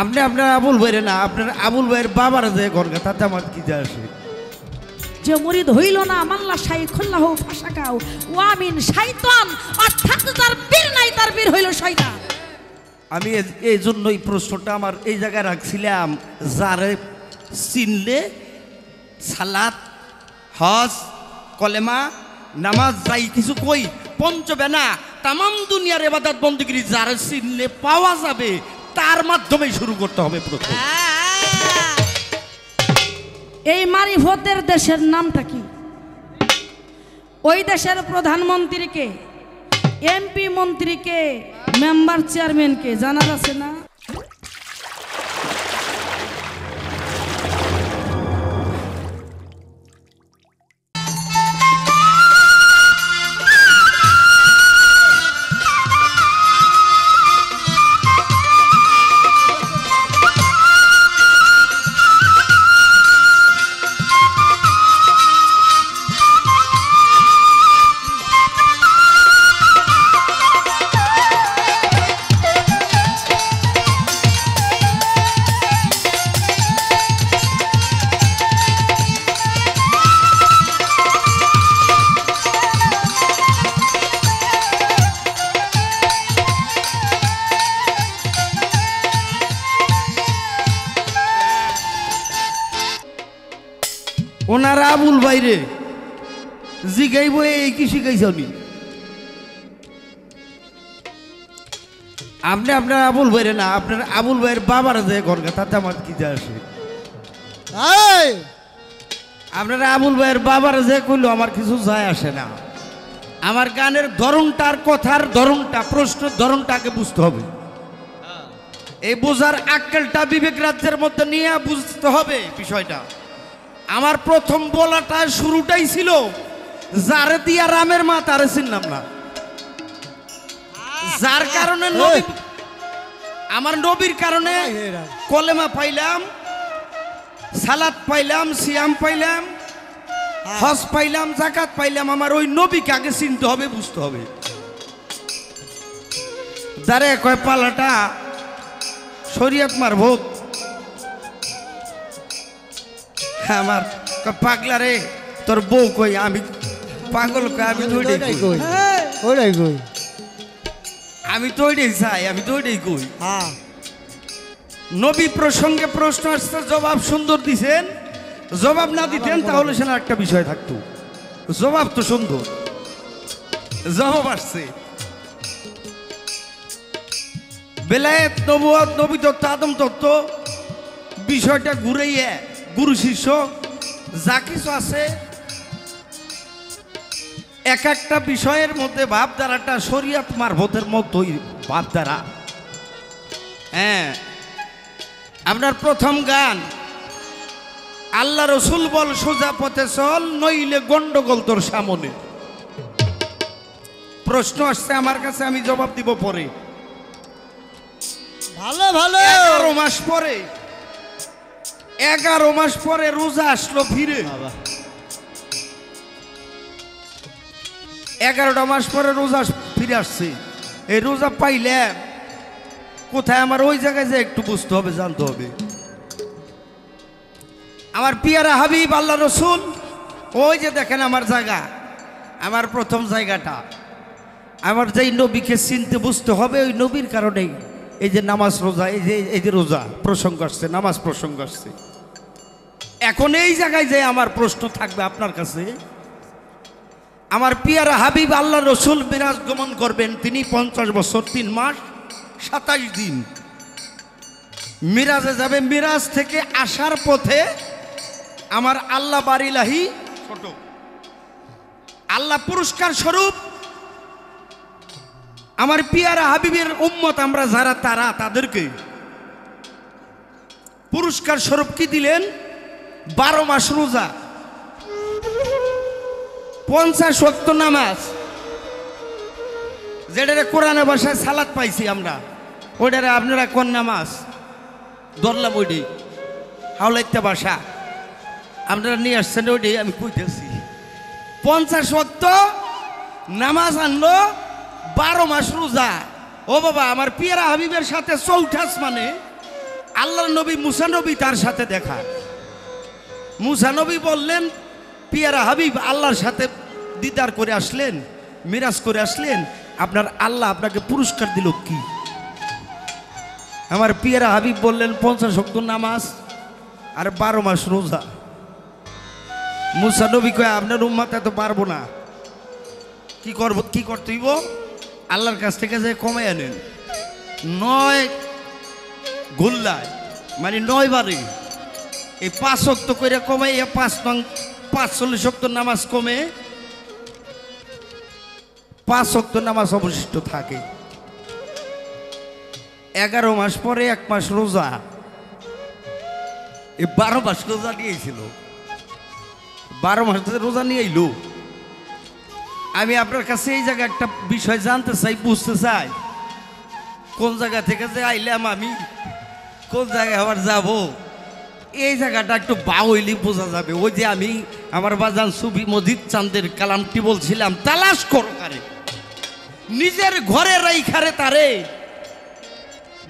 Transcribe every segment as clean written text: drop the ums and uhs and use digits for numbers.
আপনি আপনার আবুল ভাইরে না, আপনার আবুল ভাইয়ের বাবার যে গর্গা তাতে আমার কি যায় আসে? যে মুরিদ হইল না মাল্লা শাইখুল্লাহ ফাসাকাও ওয়ামিন শাইতান, অর্থাৎ যার বীর নাই তার বীর হইল শয়তান। আমি এই জন্যই প্রশ্নটা আমার এই জায়গায় রাখছিলাম, যারে চিনলে সালাত হজ কলেমা নামাজ যাই কিছু কই পঞ্চবে না, তামাম দুনিয়ার ইবাদত বন্দেগী যারে চিনলে পাওয়া যাবে তার মাধ্যমে শুরু করতে হবে প্রথম। এই মারিফতের দেশের নামটা কি? ওই দেশের প্রধানমন্ত্রীকে, এমপি মন্ত্রীকে, মেম্বার চেয়ারম্যানকে জানা আছে না? ওনারা আবুল ভাইরে জিগাইব এই কি শিখাইছ নি? আপনি আপনার আবুল ভাইরে না, আপনার আবুল ভাইয়ের বাবার যে গর্গা তাতে আমার কি যায় আসে? আপনার আবুল ভাইয়ের বাবার যে কইলো আমার কিছু যায় আসে না। আমার গানের ধরনটার কথার ধরনটা প্রশ্নের ধরনটাকে বুঝতে হবে। এই বোঝার আক্কেলটা বিবেক রাজ্যের মধ্যে নিয়ে বুঝতে হবে বিষয়টা। আমার প্রথম বলাটা শুরুটাই ছিল যারে দিয়া রামের মা তারে চিনলাম না, যার কারণে নবী, আমার নবীর কারণে কলেমা পাইলাম, সালাত পাইলাম, সিয়াম পাইলাম, হজ পাইলাম, যাকাত পাইলাম। আমার ওই নবীকে আগে চিনতে হবে, বুঝতে হবে। যারে কয় পালাটা শরীয়ত মারভোগ, আমার পাগলা রে তোর বউ কই, আমি পাগল কই, আমি তো ওইটাই কই, আমি তো ওইটাই চাই, আমি তো ওইটাই কই। নবী প্রসঙ্গে প্রশ্ন আসছে, জবাব সুন্দর দিছেন। জবাব না দিতেন তাহলে সেটা একটা বিষয় থাকতো। জবাব তো সুন্দর, জবাব আসছে। বেলায়েত নবুয়ত নবী তত্ত্ব আদম তত্ত্ব বিষয়টা ঘুরাইয়া গুরু শিষ্য যা কিছু আছে এক একটা বিষয়ের মধ্যে ভাবধারাটা শরীয়ত মারফতের মতোই ভাবধারা। হ্যাঁ, আপনার প্রথম গান আল্লাহ রসুল বল সোজা পথে চল, নইলে গন্ডগোল তোর সামনে। প্রশ্ন আসছে আমার কাছে, আমি জবাব দিব পরে। ভালো ভালো 11 মাস পরে, 11 মাস পরে রোজা আসলো ফিরে। 11টা মাস পরে রোজা ফিরে আসছে। এই রোজা পাইলে কোথায় আমার ওই জায়গায় যে একটু বুঝতে হবে, জানতে হবে। আমার পিয়ারা হাবিব আল্লাহ রসুল, ওই যে দেখেন আমার জায়গা, আমার প্রথম জায়গাটা, আমার যেই নবীকে চিনতে বুঝতে হবে, ওই নবীর কারণেই এই যে নামাজ রোজা, এই যে রোজা প্রসঙ্গ আসছে, নামাজ প্রসঙ্গ আসছে। এখন এই জায়গায় যে আমার প্রশ্ন থাকবে আপনার কাছে, আমার পিয়ারা হাবিব আল্লাহ রসুল মিরাজ গমন করবেন, তিনি 50 বছর 3 মাস 27 দিন মিরাজে যাবে। মিরাজ থেকে আসার পথে আমার আল্লাহ বারিলাহি ছোট আল্লাহ পুরস্কার স্বরূপ আমার পিয়ারা হাবিবের উম্মত আমরা যারা, তারা তাদেরকে পুরস্কার স্বরূপ কি দিলেন? 12 মাস রোজা, 50 ওয়াক্ত নামাজ, যেটারে কোরআনের ভাষায় সালাত পাইছি আমরা, ওইটারে আপনারা কোন নামাজ ধরলাম, ওইটাই হাওলাইত্যা ভাষা আপনারা নিয়ে আসছেন, ওইটাই আমি কইতেছি। 50 ওয়াক্ত নামাজ আনলো, 12 মাস রোজা। ও বাবা, আমার পিয়ারা হাবিবের সাথে চৌঠাস মানে আল্লাহর নবী মুসা নবী তার সাথে দেখা। মুসা নবী বললেন, পিয়ারা হাবিব আল্লাহর সাথে দিদার করে আসলেন, মিরাজ করে আসলেন, আপনার আল্লাহ আপনাকে পুরস্কার দিল কি? আমার পিয়ারা হাবিব বললেন 50 ওয়াক্ত নামাজ আর 12 মাস রোজা। মুসা নবী কয়, আপনার উম্মত এত পারবো না, কি করব, কি করতে হইব? আল্লাহর কাছ থেকে যে কমে আনেন 9 গুল্লায়, মানে 9 বারে এই 5 ওয়াক্ত করে কমে, 45 ওয়াক্ত নামাজ কমে 5 ওয়াক্ত নামাজ অবশিষ্ট থাকে। 11 মাস পরে 1 মাস রোজা, এই 12 মাস রোজা নিয়েছিল, 12 মাস রোজা নিয়ে এলো। আমি আপনার কাছে এই জায়গায় একটা বিষয় জানতে চাই, বুঝতে চাই, কোন জায়গা থেকে যে আইলাম আমি, কোন জায়গায় আবার যাব, এই জায়গাটা একটু বাউইলি বোঝা যাবে। ওই যে আমি আমার বাজান সুফি মজিদ চাঁদের কালামটি বলছিলাম, তালাশ করো কারে, নিজের ঘরে রাইখারে তারে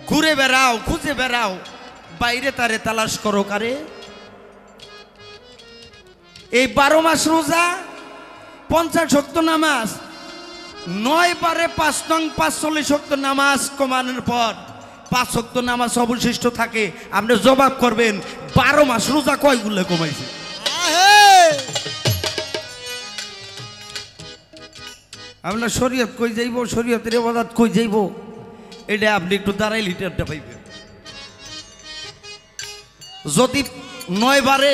ঘুরে বেড়াও, খুঁজে বেড়াও, বাইরে তারে তালাশ করো কারে। এই 12 মাস রোজা, 50 ওয়াক্ত নামাজ, 9 বারে 5 নং 45 ওয়াক্ত নামাজ কমানোর পর 5 ওয়াক্ত নামাজ অবশিষ্ট থাকে। আপনি জবাব করবেন 12 মাস রোজা কয়গুলো কমাইছে? আপনার শরীয়ত কই যাইব, শরীয়তের ইবাদত কই যাইব, এটা আপনি একটু দাঁড়াই লিটারটা পাইবেন। যদি 9 বারে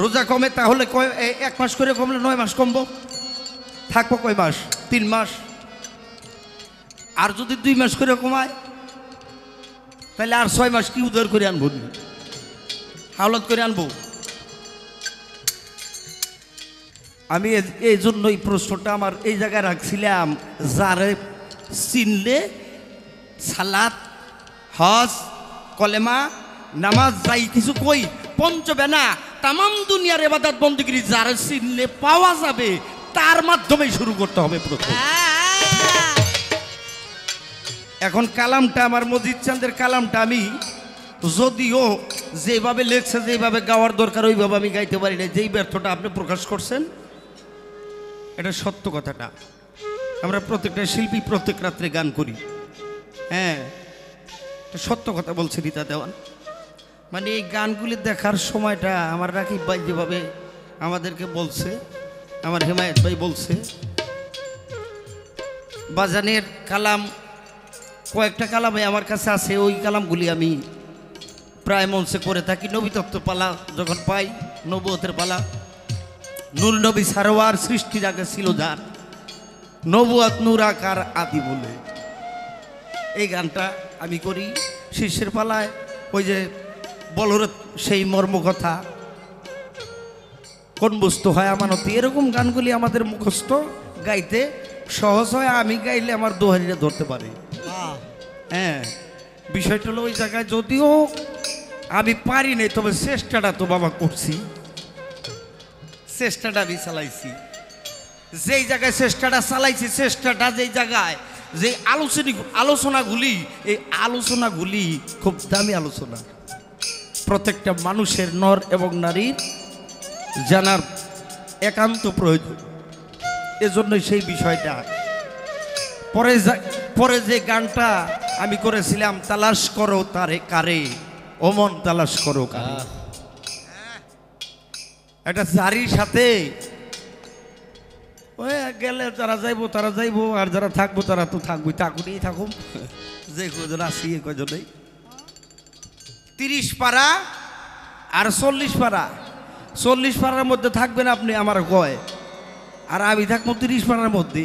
রোজা কমে তাহলে 1 মাস করে কমলে 9 মাস কমবো, থাকবো কয় মাস? 3 মাস। আর যদি 2 মাস করে কমায় তাহলে আর 6 মাস কি উদ্ধার করে আনবো, হাওলাত করে আনবো? আমি এই জন্যই প্রশ্নটা আমার এই জায়গায় রাখছিলাম, যারে চিনলে সালাত, হজ, কলেমা, নামাজ যাই কিছু কই পঞ্চবে না, তামাম দুনিয়ার ইবাদত বন্দেগী যারে চিনলে পাওয়া যাবে, তার মাধ্যমেই শুরু করতে হবে প্রথম। এখন কালামটা আমার মজিদ চাঁদের কালামটা আমি যদিও যেভাবে লেখছে, যেভাবে গাওয়ার দরকার ওইভাবে আমি গাইতে পারি না। যেই ব্যর্থটা আপনি প্রকাশ করছেন এটা সত্য কথাটা। আমরা প্রত্যেকটা শিল্পী প্রত্যেক রাত্রে গান করি, হ্যাঁ, সত্য কথা বলছে রীতা দেওয়ান। মানে এই গানগুলি দেখার সময়টা আমার রাকিব ভাই যেভাবে আমাদেরকে বলছে, আমার হেমায়েত ভাই বলছে, বাজানের কালাম কয়েকটা কালামে আমার কাছে আছে, ওই কালামগুলি আমি প্রায় মঞ্চে করে থাকি। নবীতত্ত্ব পালা যখন পাই, নবুয়তের পালা, নূর নবী সারোয়ার সৃষ্টির আগে ছিল যার, নবুয়ত নূর আকার আদি বলে, এই গানটা আমি করি। শিষ্যের পালায় ওই যে বলরত সেই মর্মকথা, কোন বস্তু হয় আমানতি, এরকম গানগুলি আমাদের মুখস্থ, গাইতে সহজ হয়। আমি গাইলে আমার দোহারিরা ধরতে পারে। হ্যাঁ, বিষয়টা হলো ওই জায়গায় যদিও আমি পারি নাই, তবে চেষ্টাটা তো বাবা করছি, চেষ্টাটা আমি চালাইছি। যেই জায়গায় চেষ্টাটা চালাইছি, চেষ্টাটা যেই জায়গায়, যে আলোচনাগুলি, এই আলোচনাগুলি খুব দামি আলোচনা, প্রত্যেকটা মানুষের নর এবং নারীর জানার একান্ত প্রয়োজন। এজন্যই সেই বিষয়টা পরে যে গানটা আমি করেছিলাম, তালাশ করো তারে কারে, ও মন তালাশ করো কারে, এটা জারির সাথে ওই গেলে যারা যাইবো তারা যাইবো, আর যারা থাকবো তারা তো থাকবোই, থাকুনই থাকুন, যে কজন আসি এ কজনেই। 30 পারা আর 40 পারা, 40 পারার মধ্যে থাকবেন আপনি আমার গয়, আর আমি থাকবো 30 পারার মধ্যে।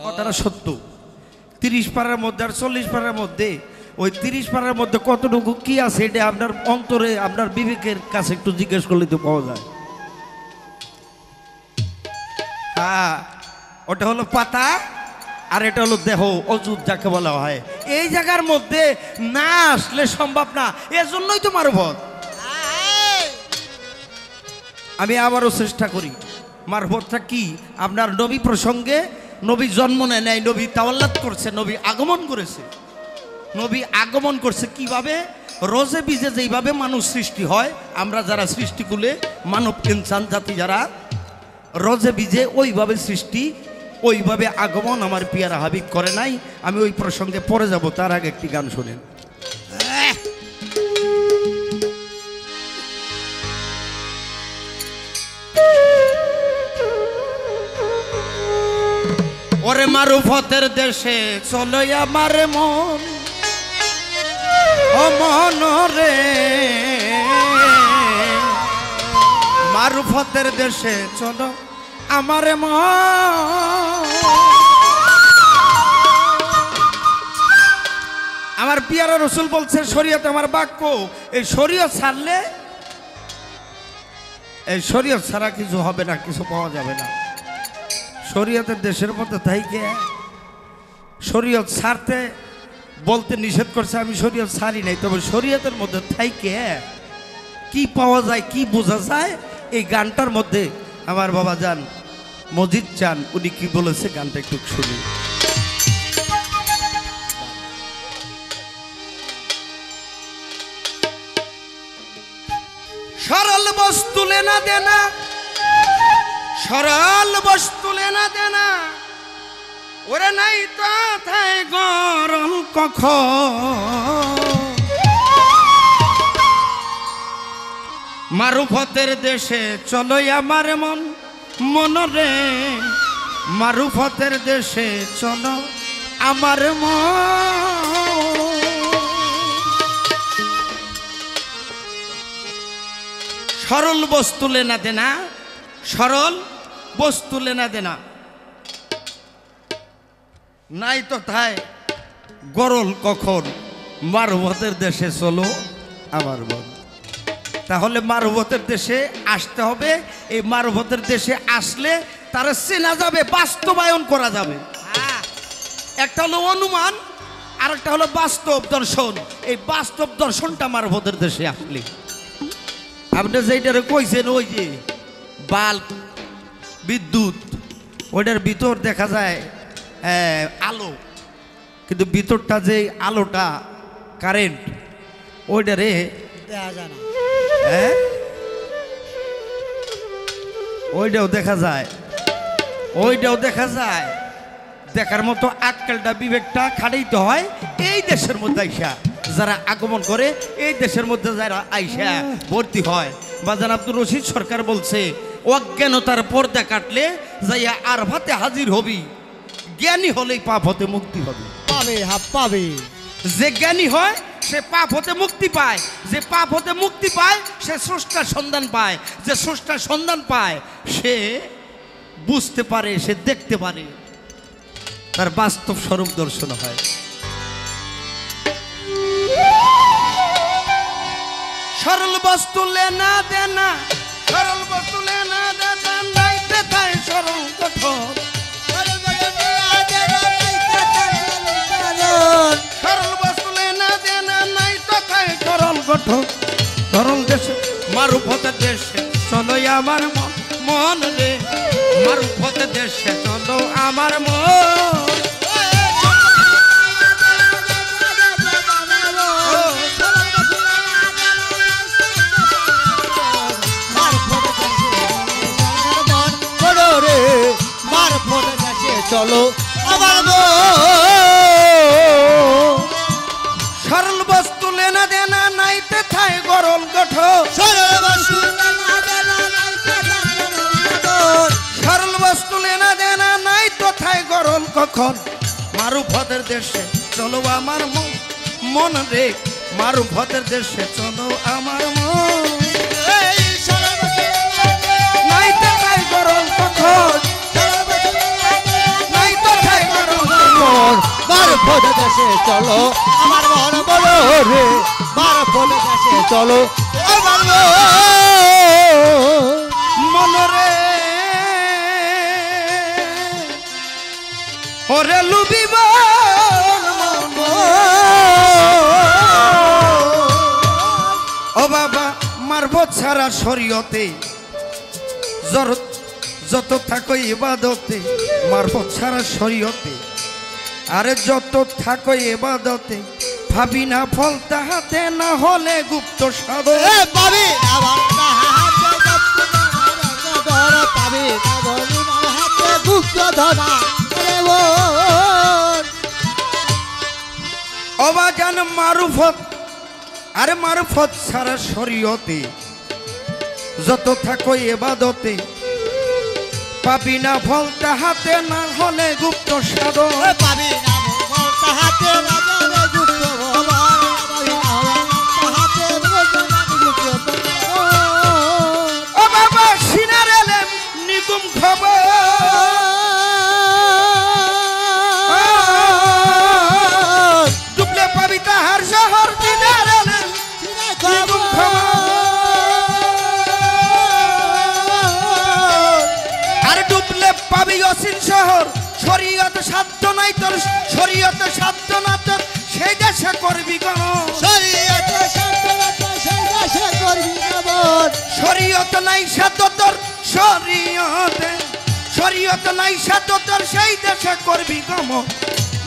কথাটা সত্য। 30 পারার মধ্যে আর 40 পারার মধ্যে, ওই 30 পারার মধ্যে কতটুকু কি আছে এটা আপনার অন্তরে, আপনার বিবেকের কাছে একটু জিজ্ঞেস করলে তো পাওয়া যায়। হ্যাঁ, ওটা হলো পাতা আর এটা হলো দেহ, অজুদ যাকে বলা হয়। এই জায়গার মধ্যে না আসলে সম্ভব না, এজন্যই তো মারফত। আমি আবারও চেষ্টা করি, মারফতটা কি? আপনার নবী প্রসঙ্গে, নবী জন্ম নেয় নাই, নবী তাওয়াল্লাত করছে, নবী আগমন করেছে, নবী আগমন করছে কিভাবে? রোজে বীজে যেইভাবে মানুষ সৃষ্টি হয়, আমরা যারা সৃষ্টিকুলে মানব ইনসান জাতি যারা রোজে বীজে ওইভাবে সৃষ্টি, ওইভাবে আগমন আমার পিয়ারা হাবিব করে নাই। আমি ওই প্রসঙ্গে পরে যাব, তার আগে একটি গান শোনেন। ওরে মারুফতের দেশে চলো আমার মন, ও মন রে, মারুফতের দেশে চলো আমার মন। আমার পিয়ারা রসুল বলছে শরীয়ত আমার বাক্য, এই শরীয়ত ছাড়লে, এই শরীয়ত ছাড়া কিছু হবে না, কিছু পাওয়া যাবে না। শরীয়তের দেশের মধ্যে থাইকে শরীয়ত ছাড়তে বলতে নিষেধ করছে, আমি শরীয়ত ছাড়ি নাই, তবে শরীয়তের মধ্যে থাইকে কি পাওয়া যায়, কি বোঝা যায়, এই গানটার মধ্যে আমার বাবা যান মজিদ চান উনি কি বলেছে, গানটা একটু শুনি। সরল বস্তু লেনা দেনা, সরল বস্তু লেনা দেনা, ওরে নাই তাথায় গরম কখন। মারুফতের দেশে চলো আমার মন, মন রে, মারুফতের দেশে চলো আমার মন। সরল বস্তু লেনা দেনা, সরল বস্তু লেনা দেনা, নাই তো তাই গরল কখন। মারুফতের দেশে চলো আমার মন। তাহলে মারুফতের দেশে আসতে হবে। এই মারুফতের দেশে আসলে তারা চেনা যাবে, বাস্তবায়ন করা যাবে। একটা হলো অনুমান, আর একটা হলো বাস্তব দর্শন। এই বাস্তব দর্শনটা মারুফতের দেশে আসলে, আপনি যেটারে কইছেন ওই যে বাল্ব বিদ্যুৎ, ওইটার ভিতর দেখা যায় আলো, কিন্তু ভিতরটা যে আলোটা কারেন্ট, ওইটারে দেখা যায় না। হ্যাঁ, ওইটাও দেখা যায়, ওইটাও দেখা যায়। দেখার মতো আক্কেলটা বিবেকটা খাটাইতে হয় এই দেশের মধ্যে আইসা, যারা আগমন করে এই দেশের মধ্যে যারা আইসা ভর্তি হয়। বাজান আব্দুর রশিদ সরকার বলছে অজ্ঞানতার পর্দা কাটলে যাইয়া আর ভাতে হাজির হবি, জ্ঞানী হলেই পাপ হতে মুক্তি হবে। পাবে, হাত পাবে। যে জ্ঞানী হয় সে পাপ হতে মুক্তি পায়, যে পাপ হতে মুক্তি পায় সে স্রষ্টার সন্ধান পায়, যে স্রষ্টার সন্ধান পায় সে বুঝতে পারে, সে দেখতে পারে, তার বাস্তব স্বরূপ দর্শন হয়। সরল বস্তু লেনা দেনা, সরল বস্তু লেনা দেনা, নাইতে তাই সরল কঠোর। সরল বস্তু লেনা দেনা, নাই তো তাই সরল কঠোর। সরল দেশে মারুফতের দেশে চলো আমার মন, মন রে, মারুফতের দেশে চলো আমার মন। চলো আমার সরল বস্তু লেনা দেনা, নাইতে থাই গরল কঠোর। সরল বস্তু সরল বস্তু লেনা দেনা, নাই তো থাই গরল কখন। মারুফতের দেশে চলো আমার মন, মন রে, মারুফতের দেশে চলো আমার মন। নাইতে থাই গরল কখন, মারফত দেশে চলো আমার মন, বলো রে, মারফত দেশে চলো আমার মন রে। ওরে লুবিব ও বাবা, মারফত ছাড়া শরীয়তে যত থাকো ইবাদতে, মারফত ছাড়া শরীয়তে, আরে যত থাকো ইবাদতে, ভাবি না ফল তাহাতে না হলে গুপ্ত সাধন এ পাবি না বান্দা হাতে গুপ্তধন পাবি না বলিবার হাতে গুপ্তধন রে বোন অবাজান মারুফত আরে মারুফত সারা শরীয়তে যত থাকো এবাদতে পাবি না ফল তাহাতে না হলে গুপ্ত সাধন এ পাবি না বল তাহাতে না বলে গুপ্তধন তাহাতে গুপ্তধন ও বাবা সিনার এলেম নিগুম খবর ডুবলে পাবি তাহার শহর সিনার এলেম নিগুম খবর আর ডুবলে পাবি অসীন শহর শরীয়ত সাধ্য নাই তোর শরীয়ত সাধ্য না তোর সেই দেশে করবি গণ শরীয়তে শান্ততা সেই দেশে করবি কেমন শরীয়ত নাই সাধ্য তোর শরীয়ত নাই সাধ্য তোর সেই দেশে করবি গম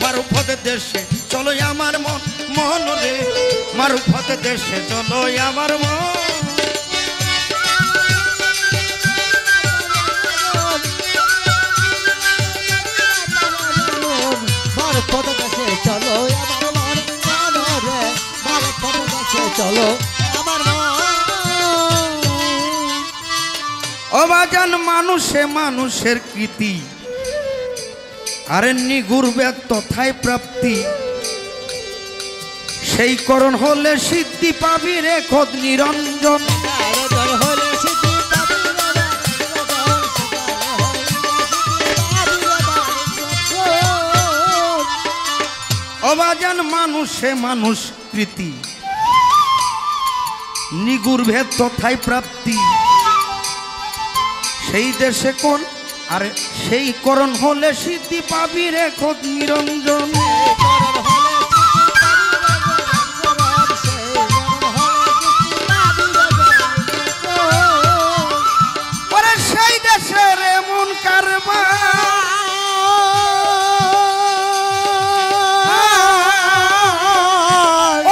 মারুফতের দেশে চলো আমার মন মন রে মারুফতের দেশে চলো আমার মন মারফত দেশে চলো আমার মন মন রে মারফত দেশে চলো আমার মন অবাজান মানুষে মানুষের কৃতি আরে নিগুর বেদ তথায় প্রাপ্তি সেই করণ হলে সিদ্ধি পাবি রে খোদ নিরঞ্জন কারণ হলে সিদ্ধি পাবি রে অবাজান মানুষে মানুষ কৃতি নিগুর ভেদ তথায় প্রাপ্তি সেই দেশে কোন আরে সেই করণ হলে সিদ্ধি পাবি রে খোদ নিরঞ্জন ওরে সেই দেশের এমন কারবার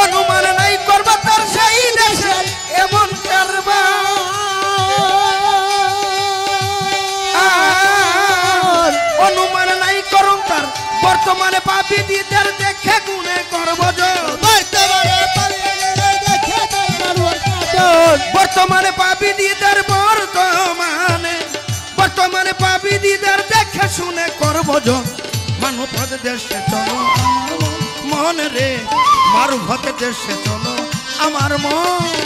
অনুমান নাই করবা তার সেই দেশের এমন কারবার অনুমান নাই করুন তার বর্তমানে পাপি দিদের দেখে গুণে করব বর্তমানে পাপি দিদের বর্তমানে পাপি দিদের দেখে শুনে করব মানবত দেশে চলো মন রে মারুফত দেশে চলো আমার মন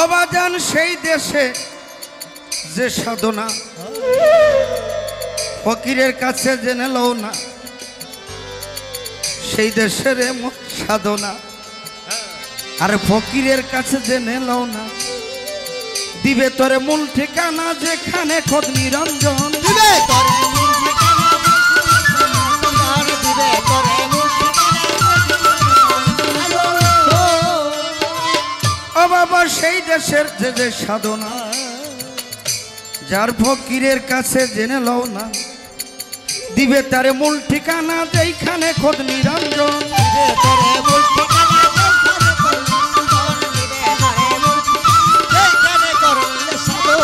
অবাজান সেই দেশে যে সাধনা ফকিরের কাছে জেনে লও না সেই দেশের এমন সাধনা আর ফকিরের কাছে জেনে লও না দিবে তোরে মূল ঠিকানা যেখানে খোদ নিরঞ্জন দিবে তোরে মূল ঠিকানা দিবে তোরে মূল ও বাবা সেই দেশের যে যে সাধনা যার ফকিরের কাছে জেনে লও না দিবে তারে মূল ঠিকানা যেখানে খোদ নিরঞ্জন দিবে তোরে মূল ঠিকানা যেখানে করলে সাধু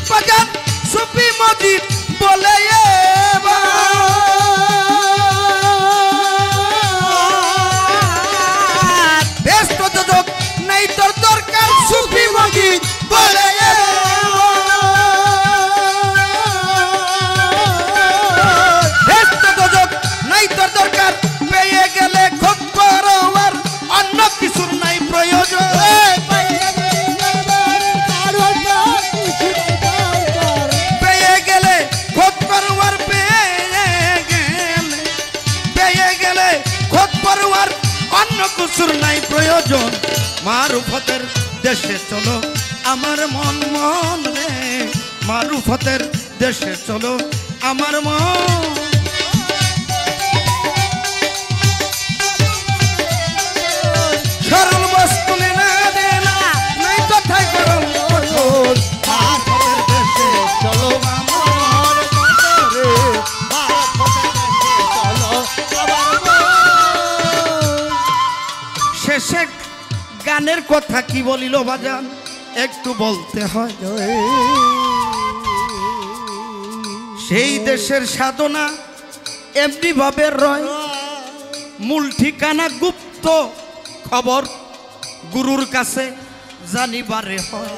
বাজান সুফি মজিদ বলে ব্যস্ত যোগ নাই তোর দরকার সুফি মজিদ বলে ব্যস্ত যোগ নাই তোর দরকার পেয়ে গেলে খোঁজ করো আর অন্য কিছুর নাই প্রয়োজন পেয়ে গেলে খোঁজ করবার পেয়ে গেলে খোঁজ করবার অন্য কিছুর নাই প্রয়োজন মারুফতের দেশে চলো আমার মন মন রে মারুফতের দেশে চলো আমার মন গানের কথা কি বলিল বাজান একটু বলতে হয়। সেই দেশের সাধনা এমনি ভাবে রয়, মূল ঠিকানা গুপ্ত খবর গুরুর কাছে জানিবারে হয়।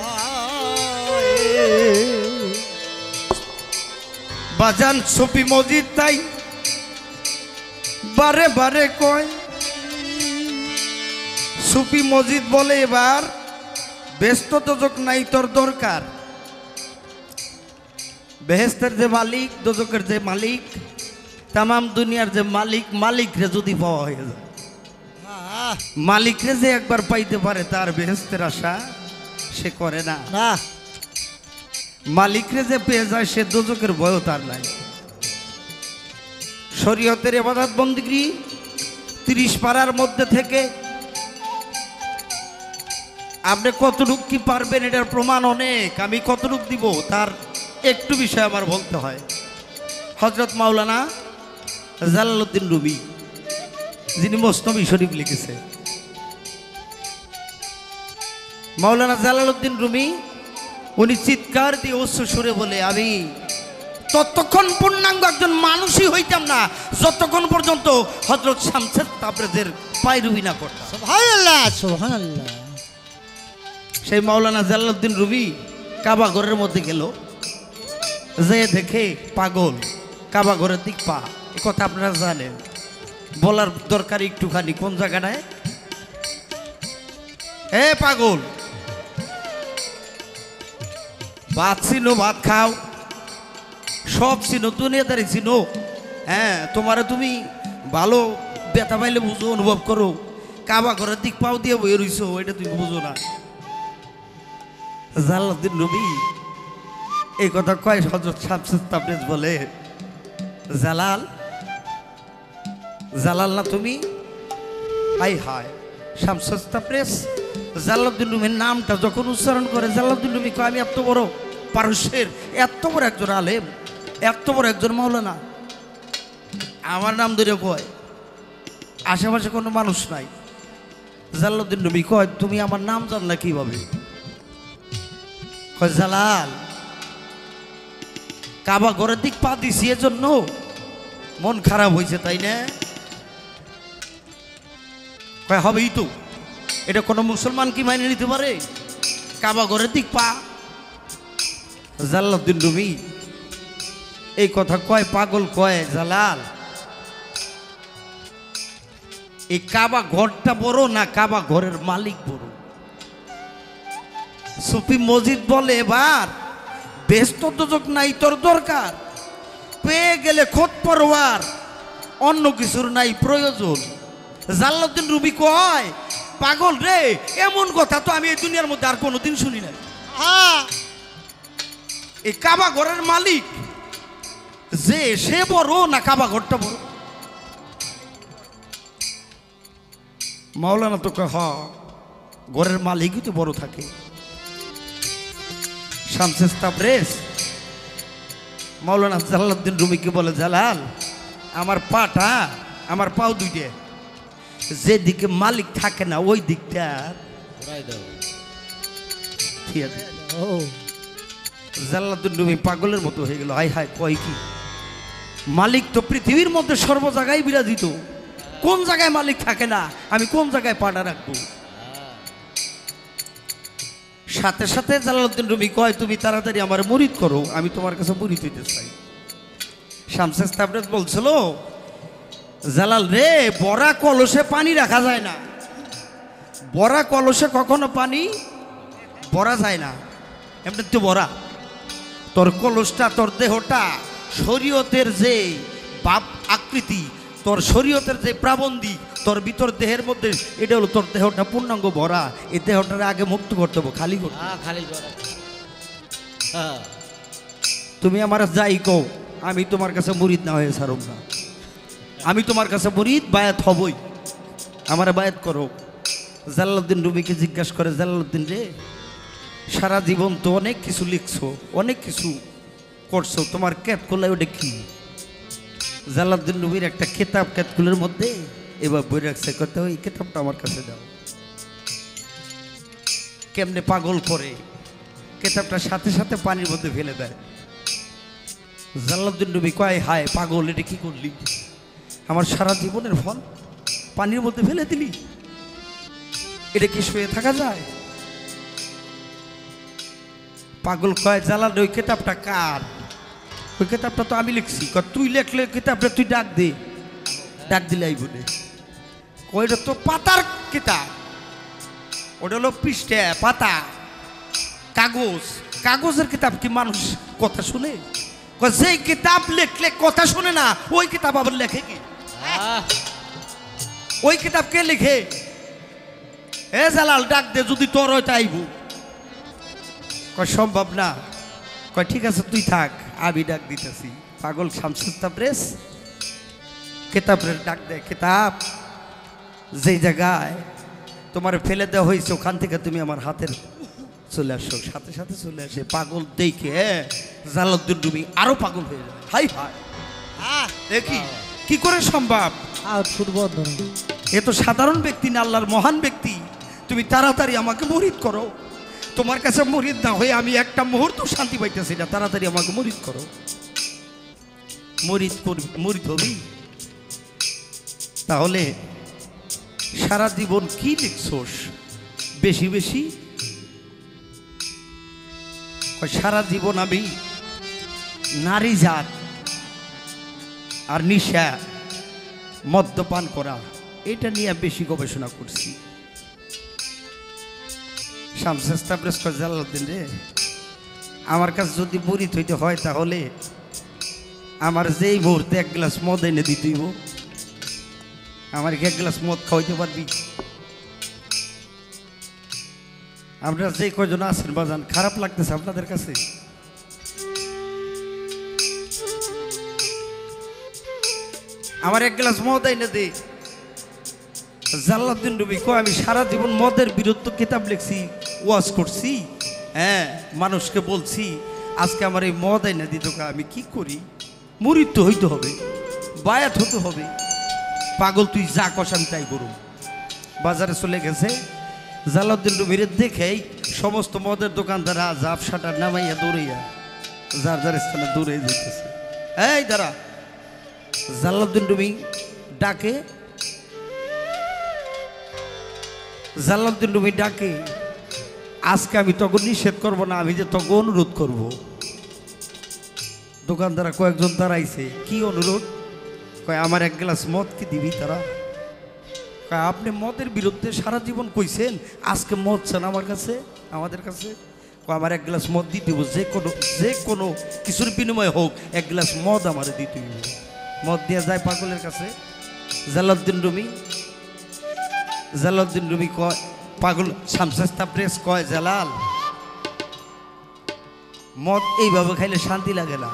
বাজান সুফি মসজিদ তাই বারে বারে কয়, সুফি মসজিদ বলে এবার ব্যস্ত দোজক নাই তোর দরকার। বেহেস্তের যে মালিক, দোজকের যে মালিক, তামাম দুনিয়ার যে মালিক, মালিকরে যদি পাওয়া হয়ে যায়, মালিকরে যে একবার পাইতে পারে তার বেহেস্তের আশা সে করে না। মালিকরে যে পেয়ে যায় সে দোজকের ভয়ও তার নাই। শরীয়তের ইবাদত বন্দেগী 30 পারার মধ্যে থেকে আপনি কতটুক কি পারবেন এটার প্রমাণ অনেক। আমি কতটুক দিব তার একটু বিষয় আমার বলতে হয়। হযরত মাওলানা জালালউদ্দিন রুমি যিনি মসনবী শরীফ লিখেছে, মাওলানা জালালউদ্দিন রুমি উনি চিৎকার দিয়ে উচ্চ সুরে বলে, আমি ততক্ষণ পূর্ণাঙ্গ একজন মানুষই হইতাম না যতক্ষণ পর্যন্ত হযরত শামসুদ তাবরেজের পায়রুবি না করতাম। সুবহানাল্লাহ সুবহানাল্লাহ। সেই মাওলানা জালালউদ্দিন রুমি কাবা ঘরের মধ্যে গেল, যে দেখে পাগল কাবা ঘরের দিক পা। এ কথা আপনারা জানেন, বলার দরকার একটুখানি। কোন জায়গাটায়? এ পাগল, ভাত চিনো, ভাত খাও, সব চিনো, দুনিয়াদারি চিনো। হ্যাঁ, তোমার তুমি ভালো ব্যথা পাইলে বুঝো, অনুভব করো। কাবা ঘরের দিক পাও দিয়ে বয়ে রইছো, এটা তুমি বুঝো না। জালালউদ্দিন রুমি এই কথা কয়, হযরত শামসুদ তাবরেজ বলে, জালাল, জালাল না তুমি? হাই হায়, শামসুদ তাবরেজ জালালউদ্দিন রুমির নামটা যখন উচ্চারণ করে, জালালউদ্দিন রুমি কয়, আমি এত বড় পারস্যের এত বড় একজন আলেম, এত বড় একজন মাওলানা, আমার নাম ধরে কয়, আশেপাশে কোনো মানুষ নাই। জালালউদ্দিন রুমি কয়, তুমি আমার নাম জান না কিভাবে? কয়, জালাল, কাবা ঘরের দিক পা দিছি এজন্য মন খারাপ হয়েছে, তাই না? কয়, হবেই তো, এটা কোনো মুসলমান কি মাইনে নিতে পারে? কাবা ঘরের দিক পা। জালালউদ্দিন রুমি এই কথা কয়, পাগল কয়, জালাল, এই কাবা ঘরটা বড় না কাবা ঘরের মালিক বড়? সুফি মসজিদ বলে, এবার ব্যস্ত দোজক নাই তোর দরকার, পেয়ে গেলে খোদ পরওয়ার, অন্য কিছুর নাই প্রয়োজন। জালালউদ্দিন রুমি কয়, পাগল রে, এমন কথা তো আমি এই দুনিয়ার মধ্যে আর কোনোদিন শুনি নাই। এই কাবা ঘরের মালিক যে সে বড় না কাবা ঘরটা বড়? মাওলানা তো কয়, ঘরের মালিকই তো বড় থাকে। শামসুদ তাবরেজ মাওলানা জালালউদ্দিন রুমিকে বলে, জালাল, আমার পাটা, আমার পাও দুইটা, যেদিকে মালিক থাকে না ওই দিকটা ঠিক আছে। জালালউদ্দিন রুমি পাগলের মতো হয়ে গেল। হাই হাই, কয় কি? মালিক তো পৃথিবীর মধ্যে সর্ব জায়গায় বিরাজিত, কোন জায়গায় মালিক থাকে না? আমি কোন জায়গায় পাটা রাখবো? সাথে সাথে জালালউদ্দিন রুমি কয়, তুমি তাড়াতাড়ি আমার মুরিদ করো, আমি তোমার কাছে মুরিদ হইতে চাই। শামসুদ তাবরেজ বলছিল, জালাল রে, বড়া কলসে পানি রাখা যায় না, বড়া কলসে কখনো পানি ভরা যায় না। এমনি তো বড়া, তোর কলসটা, তোর দেহটা শরীয়তের যে বাপ আকৃতি, তোর শরীয়তের যে প্রাবন্ধিক, তোর ভিতর দেহের মধ্যে, এটা হলো তোর দেহটা পূর্ণাঙ্গ ভরা। এই দেহটারে আগে মুক্ত করতে হবে, খালি করতে হবে। তুমি আমার যাই কও, আমি তোমার কাছে মুরিদ না হয়ে ছাড়ব না। আমি তোমার কাছে মুরিদ বায়াত হবই, আমার বায়াত করো। জালালউদ্দিন রুমিকে জিজ্ঞাসা করে, জালালউদ্দিন রে, সারা জীবন তো অনেক কিছু লিখছো, অনেক কিছু করছো, তোমার ক্যাতকুলা ওটা কি? জালালউদ্দিন রুমির একটা কিতাব ক্যাতকুলের মধ্যে এবার বই রাখছে, কথা ওই কিতাবটা আমার কাছে দাও। কেমনে পাগল করে, কেতাবটার সাথে সাথে পানির মধ্যে ফেলে দেয়। জালালউদ্দিন নবী কয়, হায় পাগল, এটা কি করলি? আমার সারা জীবনের ফল পানির মধ্যে ফেলে দিলি, এটা কি শুয়ে থাকা যায়? পাগল কয়, জালাল ওই কেতাবটা কার? ওই কেতাবটা তো আমি লিখছি। কয় তুই লেখলে কেতাবটা তুই ডাক দে। ডাক দিলে এই বলে ওইটা তো পাতার কিতাব, ওটা হলো পৃষ্ঠা পাতা, কাগজ। কাগজের কিতাব কি মানুষ কথা শুনে? যে কিতাব লেখলে কথা শুনে না, ওই কিতাব আবার লেখে কি? ওই কিতাব কে লিখে? এ জালাল ডাক দে, যদি তোর হয় তাইব। কয় সম্ভব না। কয় ঠিক আছে তুই থাক, আমি ডাক দিতেছি। পাগল শামসুল তাবরেজ কিতাবের ডাক দে। কিতাব, যেই জায়গায় তোমার ফেলে দেওয়া হয়েছে ওখান থেকে তুমি আমার হাতের চলে আসো। সাথে সাথে চলে আসে। পাগল দেখে জালালউদ্দিন নবী আরো পাগল হয়ে যায়। হাই হাই, দেখি কি করে সম্ভব? এ তো সাধারণ ব্যক্তি না, আল্লাহর মহান ব্যক্তি। তুমি তাড়াতাড়ি আমাকে মুরিদ করো। তোমার কাছে মুরিদ না হয়ে আমি একটা মুহূর্ত শান্তি পাইতেছি না, তাড়াতাড়ি আমাকে মুরিদ করো। মুরিদ হবি? তাহলে সারা জীবন কি লিখছোস বেশি বেশি? সারা জীবন আমি নারী জাত আর নিশা, মদ্যপান করা, এটা নিয়ে বেশি গবেষণা করছি। শামসুল তাবরেজ কয়, জালালউদ্দিন রে, আমার কাছে যদি মুরিদ হইতে হয় তাহলে আমার যেই মুহূর্তে এক গ্লাস মদ এনে দিতেইব। আমার এক গ্লাস মদ খাওয়াইতে পারবি? আপনারা যে কয়জন আছেন বাজান, খারাপ লাগতেছে আপনাদের কাছে? আমার এক গ্লাস মদ এনে দে। জালালউদ্দিন নবী কয়, আমি সারা জীবন মদের বিরুদ্ধে কিতাব লিখছি, ওয়াজ করছি, হ্যাঁ মানুষকে বলছি, আজকে আমার এই মদ এনে দিত, আমি কি করি? মুরিদ তো হইতে হবে, বায়াত হতে হবে। পাগল তুই যা কষ আমি তাই করুম। বাজারে চলে গেছে। জালালউদ্দিন নবীর দেখেই সমস্ত মদের দোকানদাররা জাপ শাটার নামাইয়া দৌড়াইয়া যার যার স্থানে দৌড়ে যেতেছে। এই দাঁড়া। জালালউদ্দিন নবী ডাকে, জালালউদ্দিন নবী ডাকে, আজকে আমি তখন নিষেধ করব না, আমি যে তখন অনুরোধ করব। দোকানদারা কয়েকজন দাঁড়াইছে। কি অনুরোধ? কয় আমার এক গ্লাস মদ কি দিবি? তারা কয় আপনি মদের বিরুদ্ধে সারা জীবন কইছেন, আজকে মদ চান আমার কাছে, আমাদের কাছে। কয় আমার এক গ্লাস মদ দিতে হইব, যে কোনো কিছুর বিনিময়ে হোক এক গ্লাস মদ আমার দিতে হইব। মদ দিয়ে যায় পাগলের কাছে। জালালউদ্দিন নবী কয়, পাগল শামসুল তাবরেজ কয়, জালাল মদ এইভাবে খাইলে শান্তি লাগে না।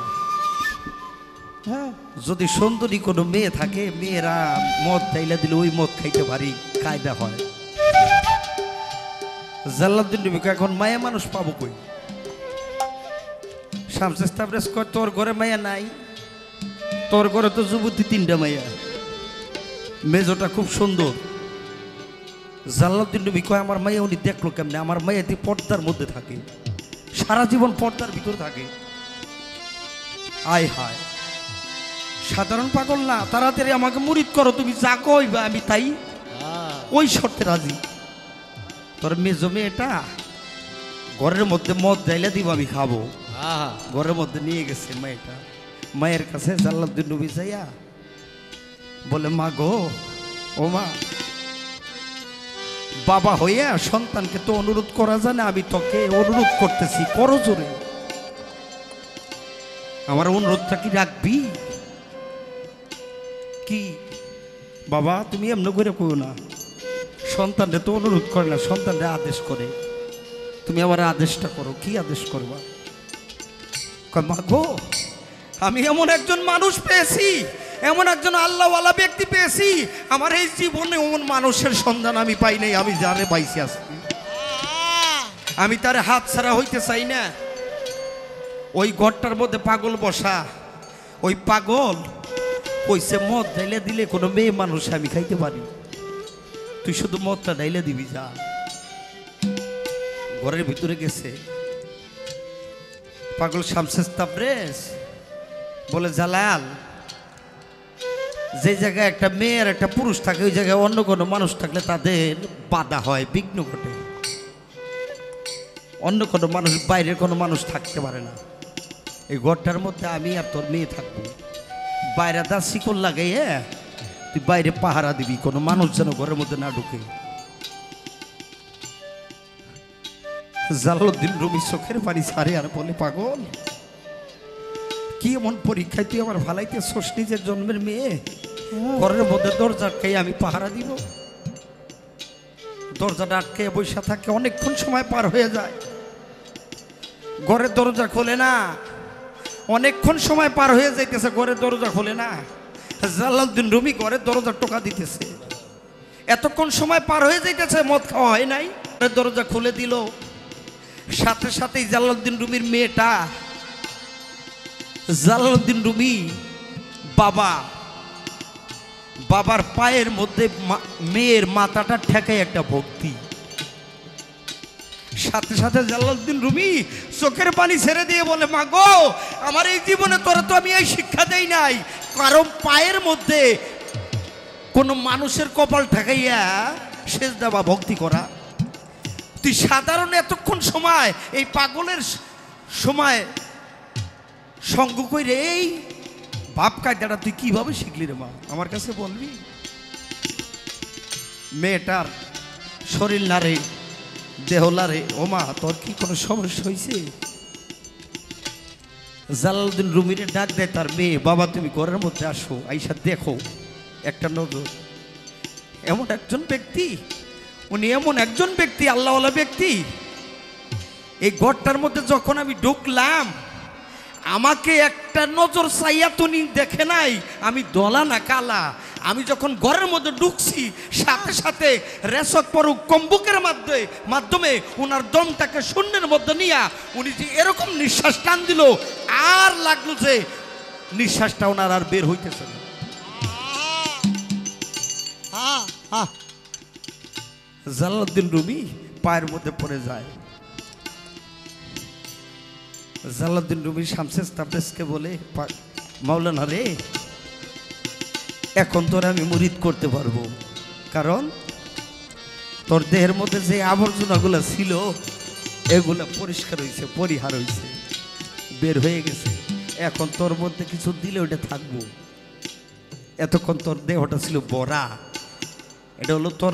হ্যাঁ, যদি সুন্দরী কোনো মেয়ে থাকে, মেয়েরা মদ চাইলে দিলে ওই মদ খাইতে পারি, কায়দা হয়। জালালউদ্দিন নবী কয়, এখন মায়া মানুষ পাবো কই? শামসুল তাবরেজ কয়, তোর ঘরে মায়া নাই? তোর ঘরে তো যুবতী 3টা মায়া, মেজোটা খুব সুন্দর। জালালউদ্দিন নবী কয়, আমার মায়া উনি দেখলো কেমনে? আমার মায়াটি পর্দার মধ্যে থাকে, সারা জীবন পর্দার ভিতর থাকে। আয় হায়, সাধারণ পাগল না। তাড়াতাড়ি আমাকে মুরিদ করো, তুমি যা কইবা আমি তাই ওই শর্তে রাজি। তোর মেজো মেয়েটা ঘরের মধ্যে মদ যাইলে দিব, আমি খাবো। ঘরের মধ্যে নিয়ে গেছে মেয়েটা। মায়ের কাছে জালালউদ্দিন নবী যাইয়া বলে, মা গো, ও মা, বাবা হইয়া সন্তানকে তো অনুরোধ করা যায় না, আমি তোকে অনুরোধ করতেছি, করো জোরে। আমার অনুরোধটা কি রাখবি? কি বাবা, তুমি এমনি করে কইও না, সন্তানরে তো অনুরোধ করে না, সন্তানরে আদেশ করে। তুমি আমার আদেশটা করো। কি আদেশ করবা? কয়, মা গো, আমি এমন একজন মানুষ পেয়েছি, এমন একজন আল্লাহওয়ালা ব্যক্তি পেয়েছি, আমার এই জীবনে এমন মানুষের সন্ধান আমি পাই নাই, আমি যারে পাইছি আজকে। আমি তার হাত ছাড়া হইতে চাই না। ওই ঘরটার মধ্যে পাগল বসা, ওই পাগল কইছে মদ ঢাইলে দিলে কোনো মেয়ে মানুষ আমি খাইতে পারি, তুই শুধু মদটা ঢাইলে দিবি, যা। ঘরের ভিতরে গেছে, পাগল শামসুস তাবরেজ বলে, জালাল, যে জায়গায় একটা মেয়ে আর একটা পুরুষ থাকে ওই জায়গায় অন্য কোনো মানুষ থাকলে তাদের বাধা হয়, বিঘ্ন ঘটে। অন্য কোনো মানুষ, বাইরের কোনো মানুষ থাকতে পারে না। এই ঘরটার মধ্যে আমি আর তোর মেয়ে থাকবো, বাইরে তার শিকল লাগাইয়ে তুই বাইরে পাহারা দিবি, কোনো মানুষ যেন ঘরের মধ্যে না ঢুকে। জালালউদ্দিন রুমি চোখের পানি ছাড়ে আর বলে, পাগল, কি এমন পরীক্ষায় তুই আমার ভালাইতে ছোস? নিজের জন্মের মেয়ে, ঘরের মধ্যে দরজা আটকাই আমি পাহারা দিব? দরজাটা আটকে বৈশা থাকে, অনেকক্ষণ সময় পার হয়ে যায়, ঘরের দরজা খোলে না। অনেকক্ষণ সময় পার হয়ে যাইতেছে, ঘরের দরজা খোলে না। জালালউদ্দিন রুমি ঘরের দরজা টোকা দিতেছে, এতক্ষণ সময় পার হয়ে যাইতেছে, মদ খাওয়া হয় নাই। ঘরের দরজা খুলে দিল, সাথে সাথেই জালালউদ্দিন রুমির মেয়েটা, জালালউদ্দিন রুমি বাবার পায়ের মধ্যে মেয়ের মাথাটা ঠেকায় একটা ভক্তি। সাথে সাথে জালালউদ্দিন রুমি চোখের পানি ছেড়ে দিয়ে বলে, মা গো, আমার এই জীবনে তোরা তো আমি এই শিক্ষা দেই নাই, কারণ পায়ের মধ্যে কোনো মানুষের কপাল ঠেকাইয়া সেজদা বা ভক্তি করা। তুই সাধারণ এতক্ষণ সময় এই পাগলের সময় সঙ্গ কইরে এই ভাব কায়দাটা তুই কিভাবে শিখলি রে মা? আমার কাছে বলবি। মেয়েটার শরীর নারে, দেহ লারে, ও মা, তোর কি কোনো সমস্যা হয়েছে? জালালউদ্দিন রুমিরে ডাক দেয় তার মেয়ে, বাবা তুমি ঘরের মধ্যে আসো, আইসা দেখো একটা নজর। এমন একজন ব্যক্তি, উনি এমন একজন ব্যক্তি, আল্লাহওয়ালা ব্যক্তি। এই ঘরটার মধ্যে যখন আমি ঢুকলাম, আমাকে একটা নজর চাইয়া তো দেখে নাই আমি দলা না কালা। আমি যখন ঘরের মধ্যে ঢুকছি, সাথে সাথে রেশক পরুক কম্বুকের মাধ্যমে ওনার দমটাকে শূন্যের মধ্যে নিয়া উনি যে এরকম নিঃশ্বাস টান দিল, আর লাগলো যে নিঃশ্বাসটা ওনার আর বের হইতেছে না। জালালউদ্দিন রুমি পায়ের মধ্যে পড়ে যায়। জালালউদ্দিন রুমি শামসুস তাবরেজকে বলে, মাওলানা রে, এখন তোর আমি মুরিদ করতে পারবো, কারণ তোর দেহের মধ্যে যে আবর্জনাগুলো ছিল এগুলো পরিষ্কার হয়েছে, পরিহার হয়েছে, বের হয়ে গেছে। এখন তোর মধ্যে কিছু দিলে ওটা থাকবো। এতক্ষণ তোর দেহটা ছিল বড়া, এটা হলো তোর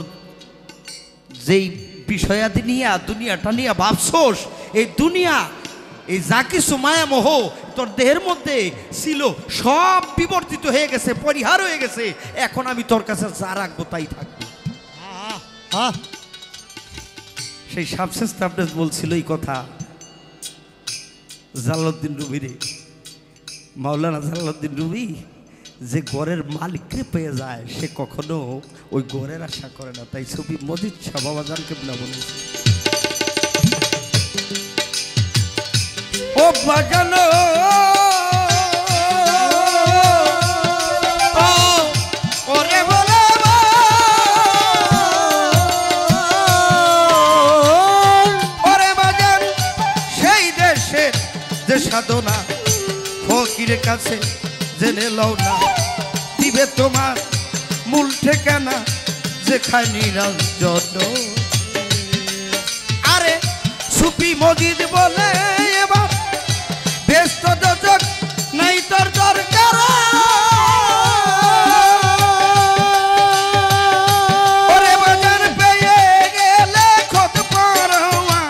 যেই বিষয়াদি নিয়ে দুনিয়াটা নিয়ে ভাবছোস, এই দুনিয়া, এই যা কিছু মায়া মোহ তোর দেহের মধ্যে ছিল সব বিবর্তিত হয়ে গেছে, পরিহার হয়ে গেছে। এখন আমি তোর কাছে যা রাখবো তাই থাকবো। সেই শামসুস তাবরেজ বলছিল এই কথা জালালউদ্দিন রুমিরে, মাওলানা জালালউদ্দিন রুমি যে ঘরের মালিককে পেয়ে যায় সে কখনো ওই ঘরের আশা করে না। তাই ছবি মজিদ শাহ বাবাজান কেবলা বলেছে, ও বাজানো ওরে বলে ওরে বাজান, সেই দেশে যে সাধনা ফকিরের কাছে জেনে লও না, দিবে তোমার মূল ঠিকানা যেখানে নিরঞ্জন। আরে সুফি মজিদ বলে, এবার ব্যস্ত দর্শক নাই তোর দরকার, ওরে বাজান পেয়ে গেলে খত পারোয়া,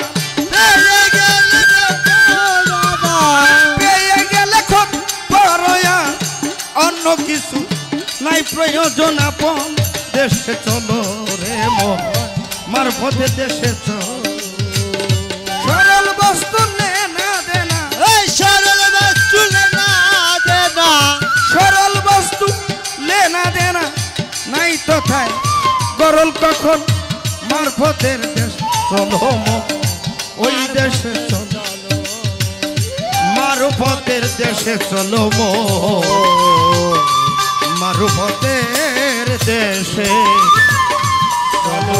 পেয়ে গেলে খত পারোয়া, অন্য কিছু নাই প্রয়োজন। আপন দেশে চলো রে মন, মারফতে দেশে চলো, সরল বস্তু লেনা দেনা, সরল বস্তু লেনা দেনা, সরল বস্তু লেনা দেনা নাই তথায় গরল কখন, মারফতের দেশ চলো মন, ওই দেশে চলো, মারফতের দেশে চলো মন, মারফতের দেশে চলো।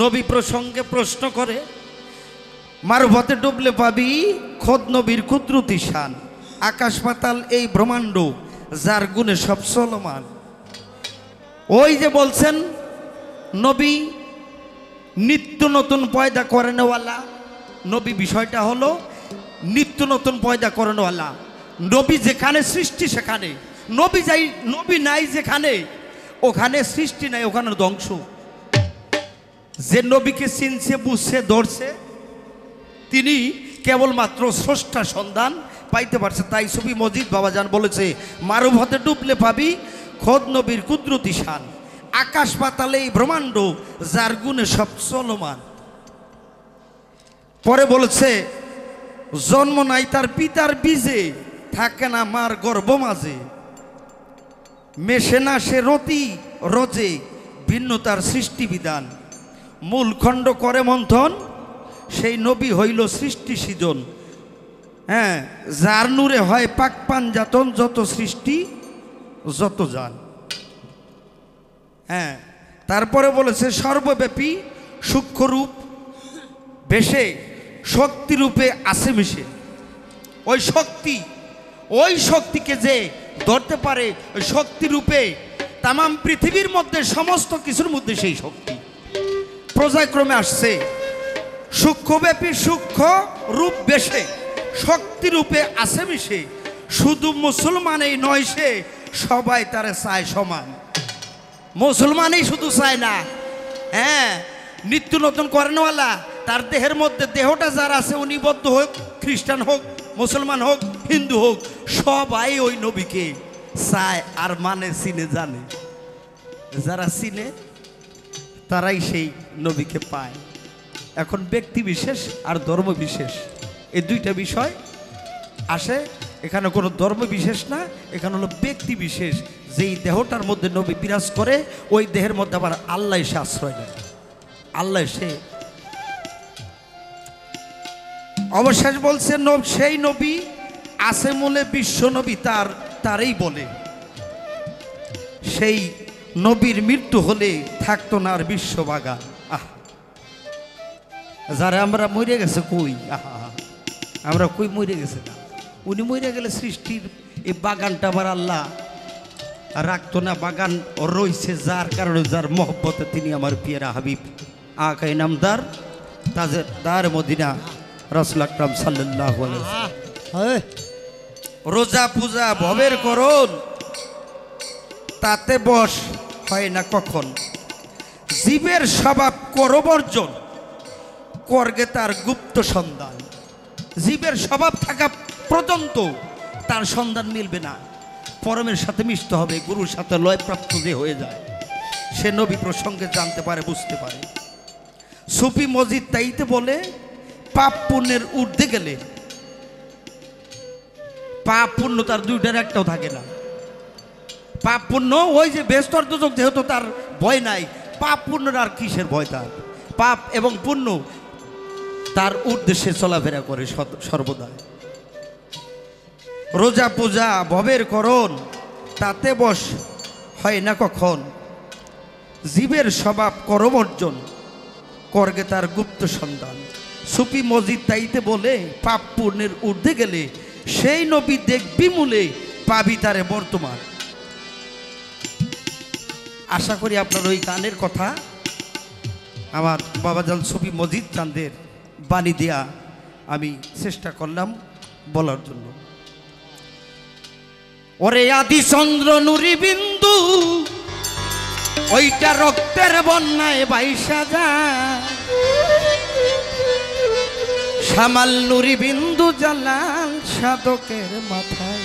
নবী প্রসঙ্গে প্রশ্ন করে, মারুফতে ডুবলে পাবি খোদ নবীর কুদরতি শান, আকাশ পাতাল এই ব্রহ্মাণ্ড যার গুণে সব চলমান। ওই যে বলছেন নবী নিত্য নতুন পয়দা করেনওয়ালা, নবী বিষয়টা হলো নিত্য নতুন পয়দা করেনওয়ালা। নবী যেখানে সৃষ্টি সেখানে, নবী নাই যেখানে ওখানে সৃষ্টি নাই, ওখানে ধ্বংস। যে নবীকে চিনছে বুঝছে ধরছে তিনি কেবলমাত্র স্রষ্টার সন্ধান পাইতে পারছে। তাই সুফি মজিদ বাবাজান বলেছে, মারুফতে ডুবলে পাবি খোদ নবীর কুদরতি শান, আকাশ পাতালে এই ব্রহ্মাণ্ড যার গুণে সব চলমান। পরে বলেছে, জন্ম নাই তার পিতার বীজে, থাকে না মার গর্ভ মাঝে, মেশে না সে রতি রজে, ভিন্ন তার সৃষ্টি বিধান, মূল খণ্ড করে মন্থন, সেই নবী হইল সৃষ্টি সৃজন। হ্যাঁ, যার নূরে হয় পাক পাঞ্জাতন, যত সৃষ্টি যত জান। হ্যাঁ, তারপরে বলেছে, সর্বব্যাপী সূক্ষ্মরূপ বেশে, শক্তিরূপে আছে মিশে। ওই শক্তিকে যে ধরতে পারে, ওই শক্তিরূপে তামাম পৃথিবীর মধ্যে সমস্ত কিছুর মধ্যে সেই শক্তি পর্যায়ক্রমে আসছে। সূক্ষ্মব্যাপী সূক্ষ্ম রূপ বেশে, শক্তিরূপে আছে মিশে, শুধু মুসলমানেই নয় সে, সবাই তারে চায় সমান। মুসলমানই শুধু চায় না, হ্যাঁ, নিত্য নতুন করেনওয়ালা তার দেহের মধ্যে দেহটা যার আছে, উনি বৌদ্ধ হোক, খ্রিস্টান হোক, মুসলমান হোক, হিন্দু হোক, সবাই ওই নবীকে চায় আর মানে, চিনে জানে। যারা চিনে তারাই সেই নবীকে পায়। এখন ব্যক্তি বিশেষ আর ধর্ম বিশেষ, এই দুইটা বিষয় আসে। এখানে কোনো ধর্ম বিশেষ না, এখানে হলো ব্যক্তি বিশেষ। যেই দেহটার মধ্যে নবী বিরাজ করে, ওই দেহের মধ্যে আবার আল্লাহ এসে আশ্রয় নেয়, আল্লাহ এসে। অবশেষ বলছে, সেই নবী আছে মূলে বিশ্ব নবী তারই বলে, সেই নবীর মৃত্যু হলে থাকতো না আর বিশ্ব বাগান। যারা আমরা মরে গেছে কই, আমরা কই মরে গেছে না, উনি মরে গেলে সৃষ্টির এই বাগানটা আবার আল্লাহ রাখতো না। বাগান রয়েছে যার কারণে, যার মহব্বতে তিনি আমার পিয়ারা হাবিব আকা ইনামদার তাজেদার মদিনা রাসূল আকরাম সাল্লাল্লাহু আলাইহি ওয়াসাল্লাম। রোজা পূজা ভবের করণ, তাতে বশ হয় না কখন, জীবের স্বভাব করবর্জন, করগে তার গুপ্ত সন্ধান। জীবের স্বভাব থাকা পর্যন্ত তার সন্ধান মিলবে না, পরমের সাথে মিশতে হবে, গুরুর সাথে লয়প্রাপ্ত যে হয়ে যায়, সে নবী প্রসঙ্গে জানতে পারে, বুঝতে পারে। সুফি মজিদ তাইতে বলে, পাপ পুণ্যের ঊর্ধ্বে গেলে, পাপ পুণ্য তার দুইটার একটাও থাকে না। পাপ পুণ্য ওই যে বেস্তর দুজক, যেহেতু তার ভয় নাই, পাপ পুণ্যের আর কিসের ভয় তার? পাপ এবং পুণ্য তার উদ্দেশ্যে চলাফেরা করে সর্বদা। রোজা পূজা ভবের করণ, তাতে বশ হয় না কখন, জীবের স্বভাব করবর্জন, করগে তার গুপ্ত সন্ধান। সুফি মজিদ তাইতে বলে, পাপ পুণ্যের ঊর্ধ্বে গেলে সেই নবী দেখবি মূলে, পাবি তারে বর্তমান। আশা করি আপনার ওই গানের কথা আমার বাবাজান সুফি মজিদ চাঁদের বাণী দেয়া আমি চেষ্টা করলাম বলার জন্য। ওরে আদি চন্দ্র নুরি বিন্দু, ওইটা রক্তের বন্যায় বাইশা যায়, সামাল নুরি বিন্দু জালাল সাধকের মাথায়,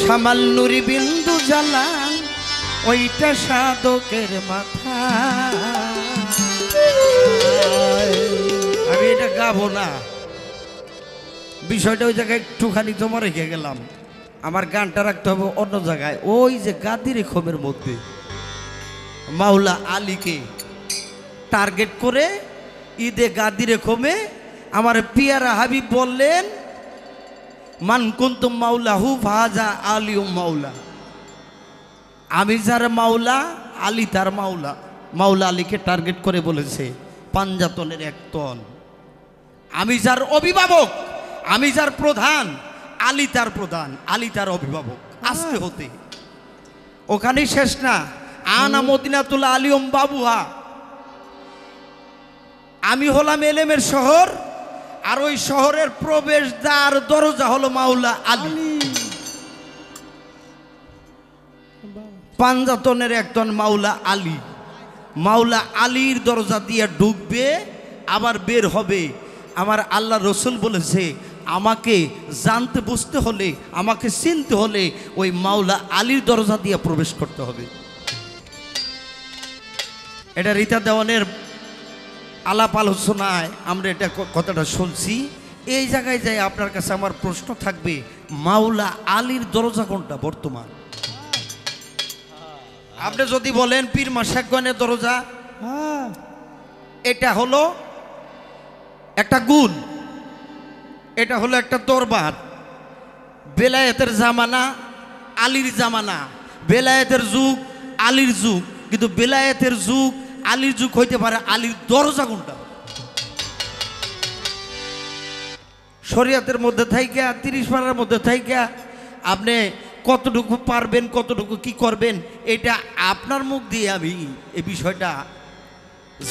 সামাল নুরি বিন্দু জালাল ওইটা সাধকের মাথায়। আমি এটা গাবো না, বিষয়টা ওই জায়গায় একটুখানি জমা রেখে গেলাম। আমার গানটা রাখতে হবে অন্য জায়গায়। ওই যে গাদির খোমের মধ্যে মাওলা আলীকে টার্গেট করে ঈদে গাদিরে খোমে আমার পিয়ারা হাবিব বললেন, মান কুনতুম মাওলাহু ফাহাজা আলিউম মাওলা। আমি যার মাওলা, আলী তার মাওলা। মাওলা আলীকে টার্গেট করে বলেছে পাঞ্জাতনের 1 টন। আমি যার অভিভাবক, আমি যার প্রধান, আলী তার প্রধান, আলী তার অভিভাবক। আজকে হতে ওখানেই শেষ না। আনা মদিনাতুল আলিয়ম বাবুহা, আমি হলাম এলেমের শহর, আর ওই শহরের প্রবেশদ্বার দরজা হলো মাওলা আলী। পাঞ্জাতনের 1 টন মাওলা আলী, মাওলা আলীর দরজা দিয়ে ঢুকবে আবার বের হবে। আমার আল্লাহ রসুল বলেছে আমাকে জানতে বুঝতে হলে, আমাকে চিনতে হলে ওই মাওলা আলীর দরজা দিয়ে প্রবেশ করতে হবে। এটা রীতা দেওয়ানের আলাপ আলোচনায় আমরা এটা কথাটা শুনছি। এই জায়গায় যাই আপনার কাছে আমার প্রশ্ন থাকবে, মাওলা আলীর দরজা কোনটা বর্তমান? আপনি যদি বলেন পীর মাসাকগণের দরজা, এটা হলো একটা গুণ, এটা হলো একটা দরবার। বেলায়েতের জামানা আলীর জামানা, বেলায়েতের যুগ আলীর যুগ, কিন্তু বেলায়েতের যুগ আলীর যুগ হইতে পারে, আলীর দরজা কোনটা? শরিয়াতের মধ্যে থাইকা 30 পারার মধ্যে থাইকা আপনি কতটুকু পারবেন, কতটুকু কি করবেন, এটা আপনার মুখ দিয়ে আমি এই বিষয়টা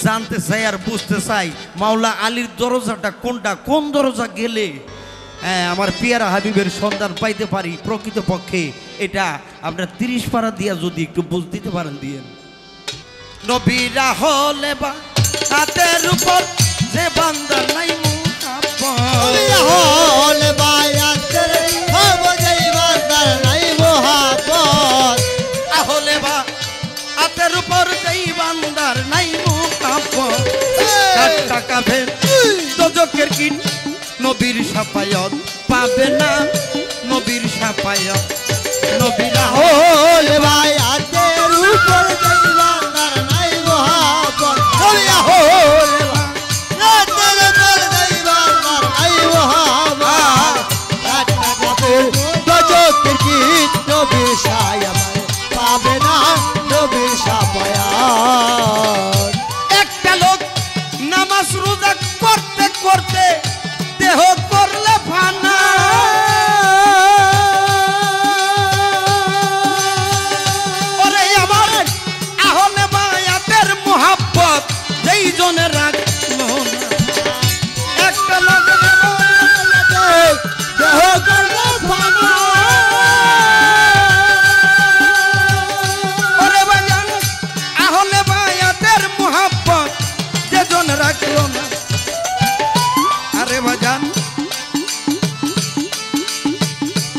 জানতে চাই আর বুঝতে চাই। মাওলা আলীর দরজাটা কোনটা, কোন দরজা গেলে হ্যাঁ আমার পিয়ারা হাবিবের সন্ধান পাইতে পারি প্রকৃতপক্ষে, এটা আপনার 30 পারা দিয়া যদি একটু বুঝ দিতে পারেন দিয়েন। নবীরা হলে বা হাতের উপর যে বান্দার নাই হলে বায়াতের হব যেই বান্দার নাই মোহাব্বত, আহলে বা হাতের উপর যেই বান্দার নাই মোহাব্বত, টাকা ভেদ দোজকের কিন নবীর শাফায়াত পাবে না, নবীর শাফায়াত। নবীরা হলে বায়াতের উপর যেই বান্দার নাই মোহাব্বত, হলে বায়াতের উপর যেই বান্দার নাই মোহাব্বত, দোজকের কি নবীর শাফায়াত পাবে না, নবীর শাফায়াত। একটা লোক নামাজ রোজা করতে করতে দেহ করলে ফানা, ওরে আমার আহলে বায়াতের মোহাব্বত যেই জনে রাখলো না। একটা লোক দেহ করলে ফানা, ওরে বাজান আহলে বায়াতের মোহাব্বত যে জন রাখলো না। আরে বাজান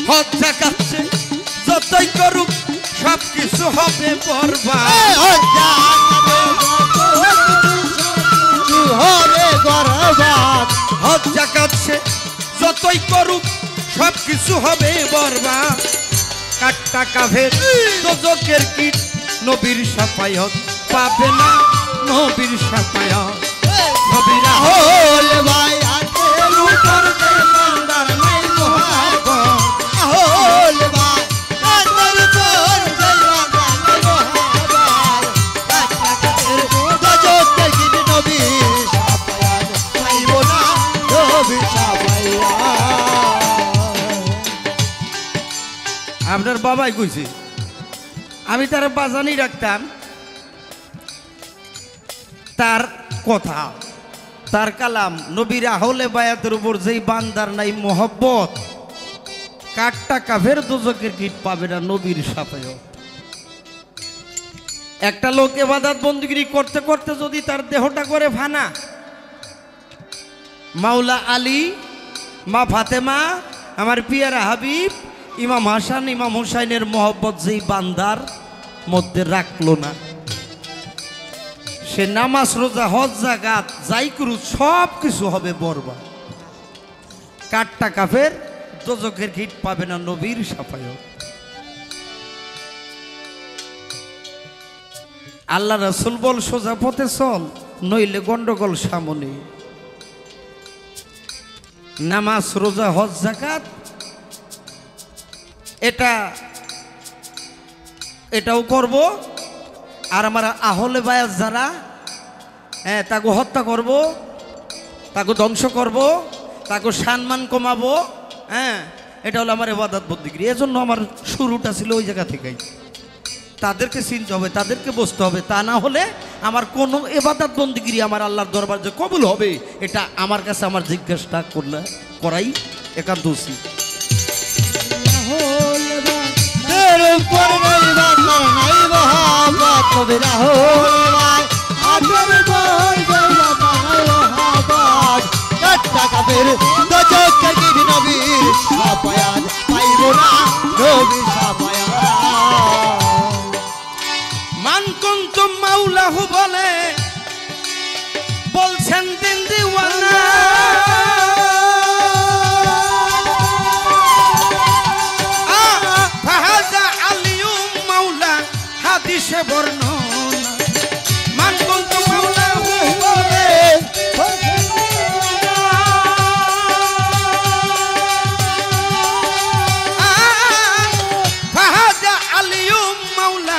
হজ জাকাতে যতই করুক সব কিছু হবে বরবাদ। হবে গরবাদ, হজ জাকাত সে যতই করুক সব কিছু হবে বরবাদ। কাটটা কাভের দোজকের কীট নবীর শাফায়াত পাবে না, নবীর শাফায়াত। নবীরা হলে বায়াতের উপর যেই বান্দার নাই মোহাব্বত, হলে বায়াতের উপর যেই বান্দার নাই মোহাব্বত, দোজকের কি নবীর শাফায়াত পাইব না, নবীর শাফায়াত। আপনার বাবাই কইছে, আমি তার বাজানি রাখতাম, তার কথা তার কালাম। নবীর আহলে বায়াতের উপর যেই বান্দার নাই মোহব্বত, কাটটা কাফের দোজকের কীট পাবে না, নবীর শাফায়াত। একটা লোক ইবাদত বন্দেগী করতে করতে যদি তার দেহটা করে ফানা, মাওলা আলী, মা ফাতেমা, আমার পিয়ারা হাবিব, ইমাম হাসান, ইমাম হুসাইনের মোহব্বত যেই বান্দার মধ্যে রাখলো না, সে নামাজ রোজা হজ জাকাত যাই করুক সব কিছু হবে বরবাদ। কাটটা কাফের দোজকের কীট পাবে না, নবীর শাফায়াত। আল্লাহ রাসূল বল সোজা পথে চল, নইলে গন্ডগোল সামনে। নামাজ রোজা হজ জাকাত এটাও করব, আর আমার আহলে বায়াত যারা, হ্যাঁ, তাকে হত্যা করব, তাকে ধ্বংস করব, তাকে সম্মান কমাবো, হ্যাঁ, এটা হলো আমার ইবাদত বন্দেগী। এজন্য আমার শুরুটা ছিল ওই জায়গা থেকেই। তাদেরকে চিনতে হবে, তাদেরকে বসতে হবে, তা না হলে আমার কোনো ইবাদত বন্দেগী আমার আল্লাহর দরবার যে কবুল হবে, এটা আমার কাছে আমার জিজ্ঞাসা করাই একান্ত উচিত। মান কুনতুম মাওলাহু বলে বলছেন দিন দিওয়ানা, ফাহাজা আলিয়ুম মাওলা হাদিসে বর্ণনা। মান কুনতুম মাওলাহু বলে ফাহাজা আলিয়ুম মাওলা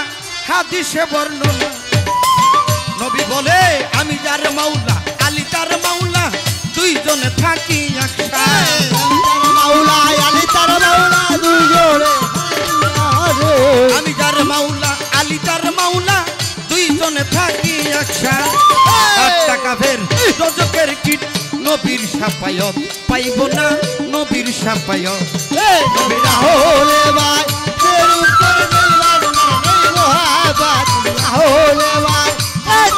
হাদিসে বর্ণনা। নবী বলে আমি যার মাওলা, আলী তার মাওলা, দুইজনে থাকি একসাথে। মাওলা আলী তার মাওলা দুইজনে, আমি যার মাওলা, আলী তার মাওলা, দুইজনে থাকি একসাথে। আর টাকা ফের দোজকের কীট, নবীর শাফায়াত পাইব না, নবীর শাফায়াত। নবীরা হলে ভাই তের উপর দেওয়ার নাই মোহাব্বত, হলে ভাই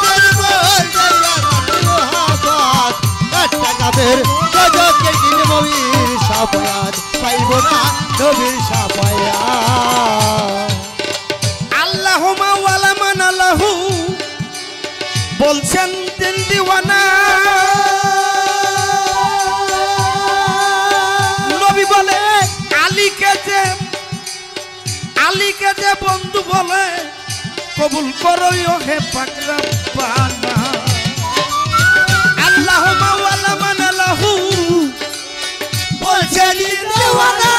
তের উপর দেওয়ার মোহাব্বত। টাকা বের দোজকে দিন নবীর শাফায়াত পাইব না, নবীর শাফায়াত। আল্লাহুম্মা ওয়ালা মান আল্লাহু বলছেন দিন দিওয়ানা। নবী বলে আলীকে যে বন্ধু বলে কবুল করো হে পাক রব্বানা। আল্লাহুম্মা ওয়ালা মান আল্লাহু বলছেন দিন দিওয়ানা।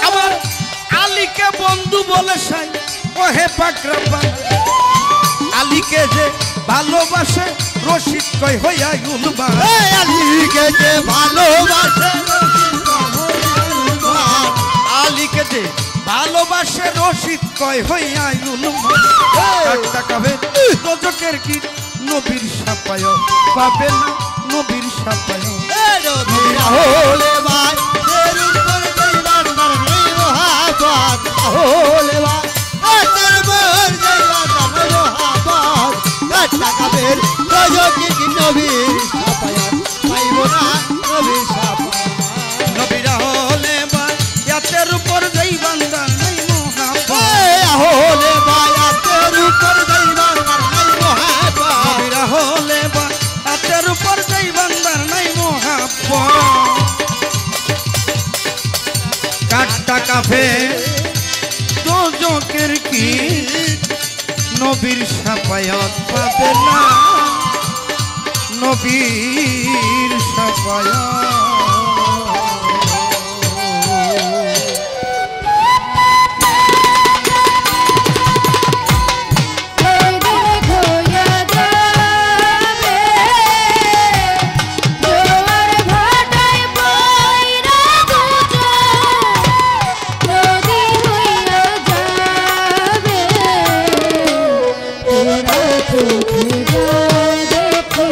আমার আলীকে বন্ধু বলে সাই ও হে পাক রব্বানা। আলীকে যে ভালোবাসে রশিদ কয় হইয়া গুলবা, আলীকে যে ভালোবাসে, আলীকে যে ভালোবাসে রশিদ কয় হইয়া গুলবা। টাকা বে দোজকের কি নবীর শাফায়াত পাবে না, নবীর শাফায়াত। নবীরা হলে ভাই তের উপর দেওয়ার নাই মোহাব্বত, হলে ভাই তের উপর দেওয়ার নাই মোহাব্বত। টাকা বের দোজকে কি নবীর শাফায়াত পাইব না, নবীর শাফায়াত। নবীরা হলে বা ইয়াতের উপর যেই বান্দার নাই মোহাব্বত, হলে ভাই তের উপর দেওয়ার নাই মোহাব্বত। নবীরা হলে বা ইয়াতের উপর যেই বান্দার নাই মোহাব্বত। কাট টাকা ফে দোজকের কি নবীর শাফায়াত পাবে না, নবীর শাফায়াত। দেখো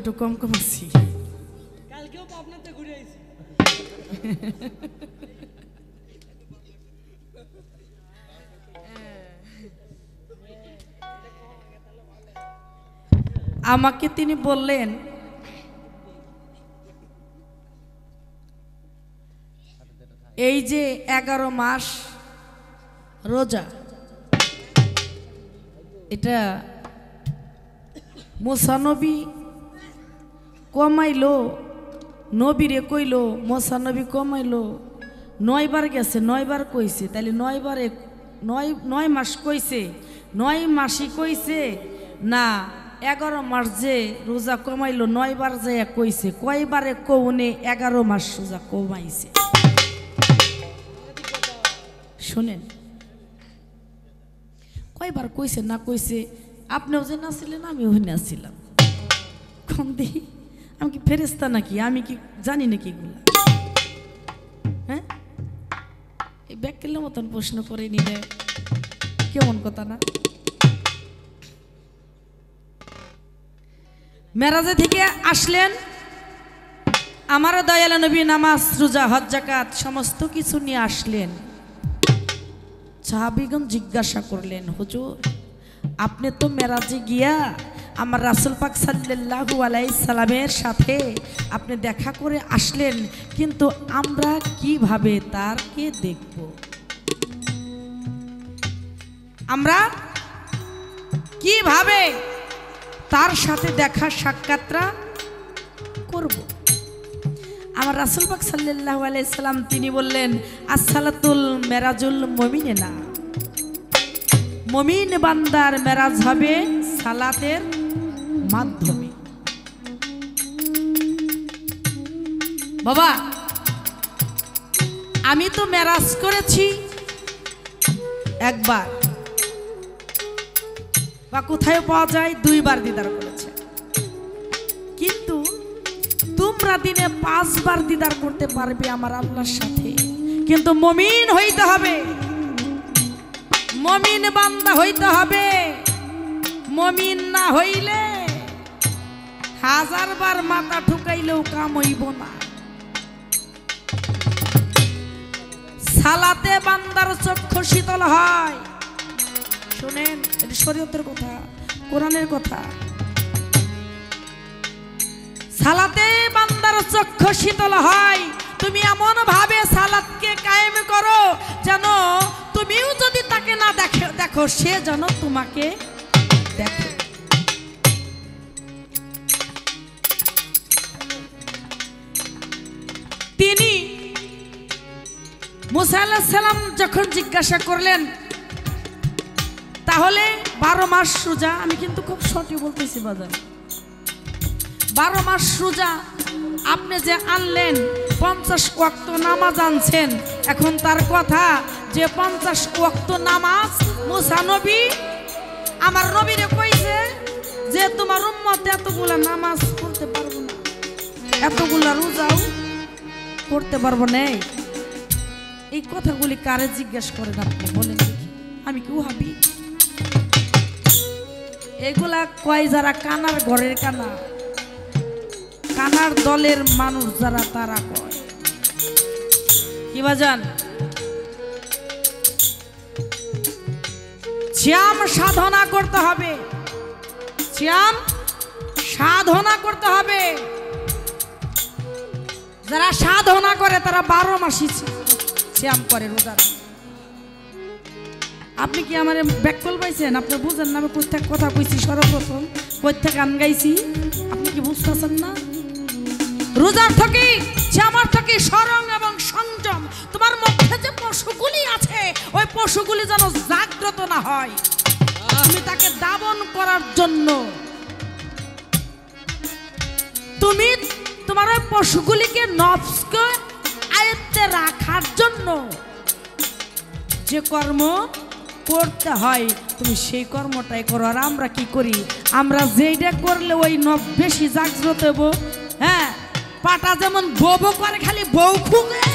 একটু কম কম আছি। কালকেও পাবনাতে ঘুরে আইছি। আমাকে তিনি বললেন, এই যে 11 মাস রোজা, এটা মুসা নবী কমাইলো, নবীরে কইলো, মুসা নবী কমাইলো, 9 বার গেছে, 9 বার কইছে, তাইলে 9 বারে 9 মাস কইছে, 9 মাসই কইছে না 11 মাস যে রোজা কমাইলো 9 বার যে কইছে, কয়বারে কৌনে 11 মাস রোজা কমাইছে? শুনেন কয়বার কইছে না কইছে, আপনিও যে নাছিলেন আমিও নাছিলাম। কম দিই আমি কি ফেরেস্তা নাকি? আমি কি জানি নাকি এগুলা? হ্যাঁ, এই ব্যাকেলের মতন প্রশ্ন করে নিলে কেমন কথা না? মেরাজে থেকে আসলেন, আমার দয়াল নবী নামাজ রোজা হজ যাকাত সমস্ত কিছু নিয়ে আসলেন। সাহাবীগণ জিজ্ঞাসা করলেন, হুজুর আপনি তো মেরাজে গিয়া আমার রাসূল পাক সাল্লাল্লাহু আলাইহি সাল্লামের সাথে আপনি দেখা করে আসলেন, কিন্তু আমরা কিভাবে তারকে দেখব? আমরা কিভাবে তার সাথে দেখা সাক্ষাৎরা করব? আমার রাসূল পাক সাল্লাল্লাহু আলাইহি সাল্লাম তিনি বললেন, আসসালাতুল মেরাজুল মুমিনিনা, মুমিন বান্দার মেরাজ হবে সালাতের মাধ্যমে। বাবা আমি তো মেরাজ করেছি একবার, বা কোথায় পাওয়া যায় 2 বার দিদার করেছে, কিন্তু তোমরা দিনে 5 বার দিদার করতে পারবে আমার আল্লাহর সাথে, কিন্তু মুমিন হইতে হবে, মুমিন বান্দা হইতে হবে। মুমিন না হইলে 1000 বার মাথা ঠুকাইলেও কাম হইব না। সালাতে বান্দার চক্ষু শীতল হয়। শুনেন, এটা শরীয়তের কথা, কোরআনের কথা। সালাতে বান্দার চক্ষু শীতল হয়। তুমি এমন ভাবে সালাতকে কায়েম করো যেন তুমিও যদি তাকে না দেখো সে যেন তোমাকে দেখে। তিনি মুসা আলাইহিস সালাম যখন জিজ্ঞাসা করলেন, তাহলে 12 মাস রোজা, আমি কিন্তু খুব শর্টে বলতেছি বাজার, 12 মাস রোজা আপনি যে আনলেন, 50 ওয়াক্ত নামাজ আনছেন, এখন তার কথা যে 50 ওয়াক্ত নামাজ মুসা নবী আমার নবীরে কইছে যে তোমার উম্মত এতগুলা নামাজ পড়তে পারবো না, এতগুলা রোজাও করতে পারবো না। এই কথাগুলি কারে জিজ্ঞেস করেন আপনি বলেন? আমি কি ভাবি এগুলা কয় যারা কানার ঘরের কানা, কানার দলের মানুষ যারা, তারা কয় কি বাজান? শ্যাম সাধনা করতে হবে, শ্যাম সাধনা করতে হবে। যারা সাধনা করে তারা 12 মাসই শ্যাম করে রোজা। আপনি কি আমার ব্যাককল পাইছেন? আপনি বুঝেন না আমি কোথেকে কথা কইছি, সর্বপ্রথম কোথেকে গান গাইছি, আপনি কি বুঝতেছেন না? রোজার থেকে শ্যামার থেকে স্মরণ এবং সংযম, তোমার মধ্যে যে পশুগুলি আছে ওই পশুগুলি যেন জাগ্রত না হয়, তুমি তাকে দাবন করার জন্য, তুমি তোমার ওই পশুগুলিকে নফসকে আয়ত্তে রাখার জন্য যে কর্ম করতে হয় তুমি সেই কর্মটাই করো। আর আমরা কি করি? আমরা যেইটা করলে ওই নফ বেশি জাগ্রত হব। হ্যাঁ, পাটা যেমন বউ করে খালি বউ খুঁজে,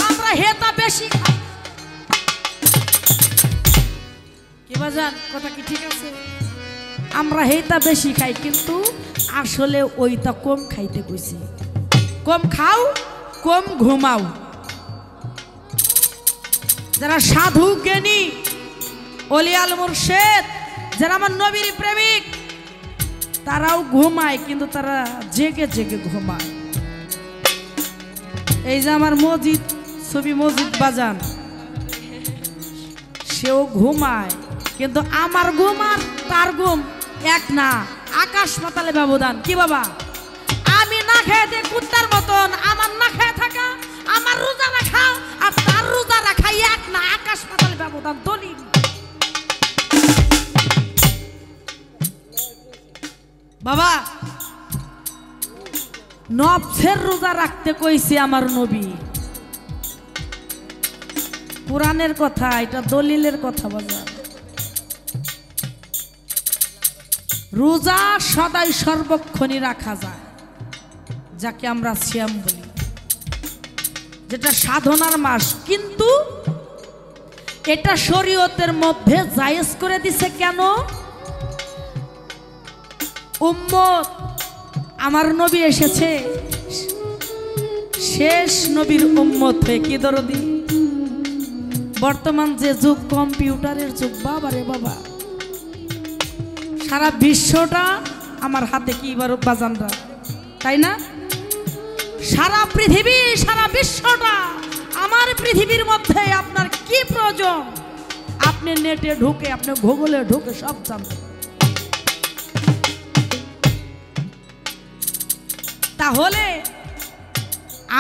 আমরা হেতা বেশি খাই। কি বাজান, কথা কি ঠিক আছে? আমরা হেইটা বেশি খাই, কিন্তু আসলে ওইটা কম খাইতে কইছি। কম খাও, কম ঘুমাও। যারা সাধু জ্ঞানী ওলিয়াল মুর্শেদ, যারা আমার নবীর প্রেমিক, তারাও ঘুমায়, কিন্তু তারা জেগে জেগে ঘুমায়। এই যে আমার মসজিদ, ছবি মসজিদ বাজান, সেও ঘুমায়, কিন্তু আমার ঘুম আর তার ঘুম এক না, আকাশ পাতালে ব্যবধান। কি বাবা, আমি না খেয়ে কুত্তার মতন, আমার না খেয়ে থাকা, আমার রোজা রাখা আর তার রোজা রাখা এক না, আকাশ পাতালে ব্যবধান। দলিল বাবা, নফসের রোজা রাখতে কইছে আমার নবী। কোরআনের কথা, এটা দলিলের কথা বাবা। রোজা সদাই সর্বক্ষণই রাখা যায়, যাকে আমরা সিয়াম বলি, যেটা সাধনার মাস, কিন্তু এটা শরীয়তের মধ্যে জায়েজ করে দিছে। কেন? উম্মত, আমার নবী এসেছে শেষ নবীর উম্মত হয়ে। কি দরদি, বর্তমান যে যুগ, কম্পিউটারের যুগ, বাবা রে বাবা, সারা বিশ্বটা আমার হাতে। কি বাজানরা, তাই না? সারা পৃথিবী, সারা বিশ্বটা আমার পৃথিবীর মধ্যে। আপনার কি প্রয়োজন? আপনি নেটে ঢুকে, আপনি গুগলে ঢুকে সব জানতে। তাহলে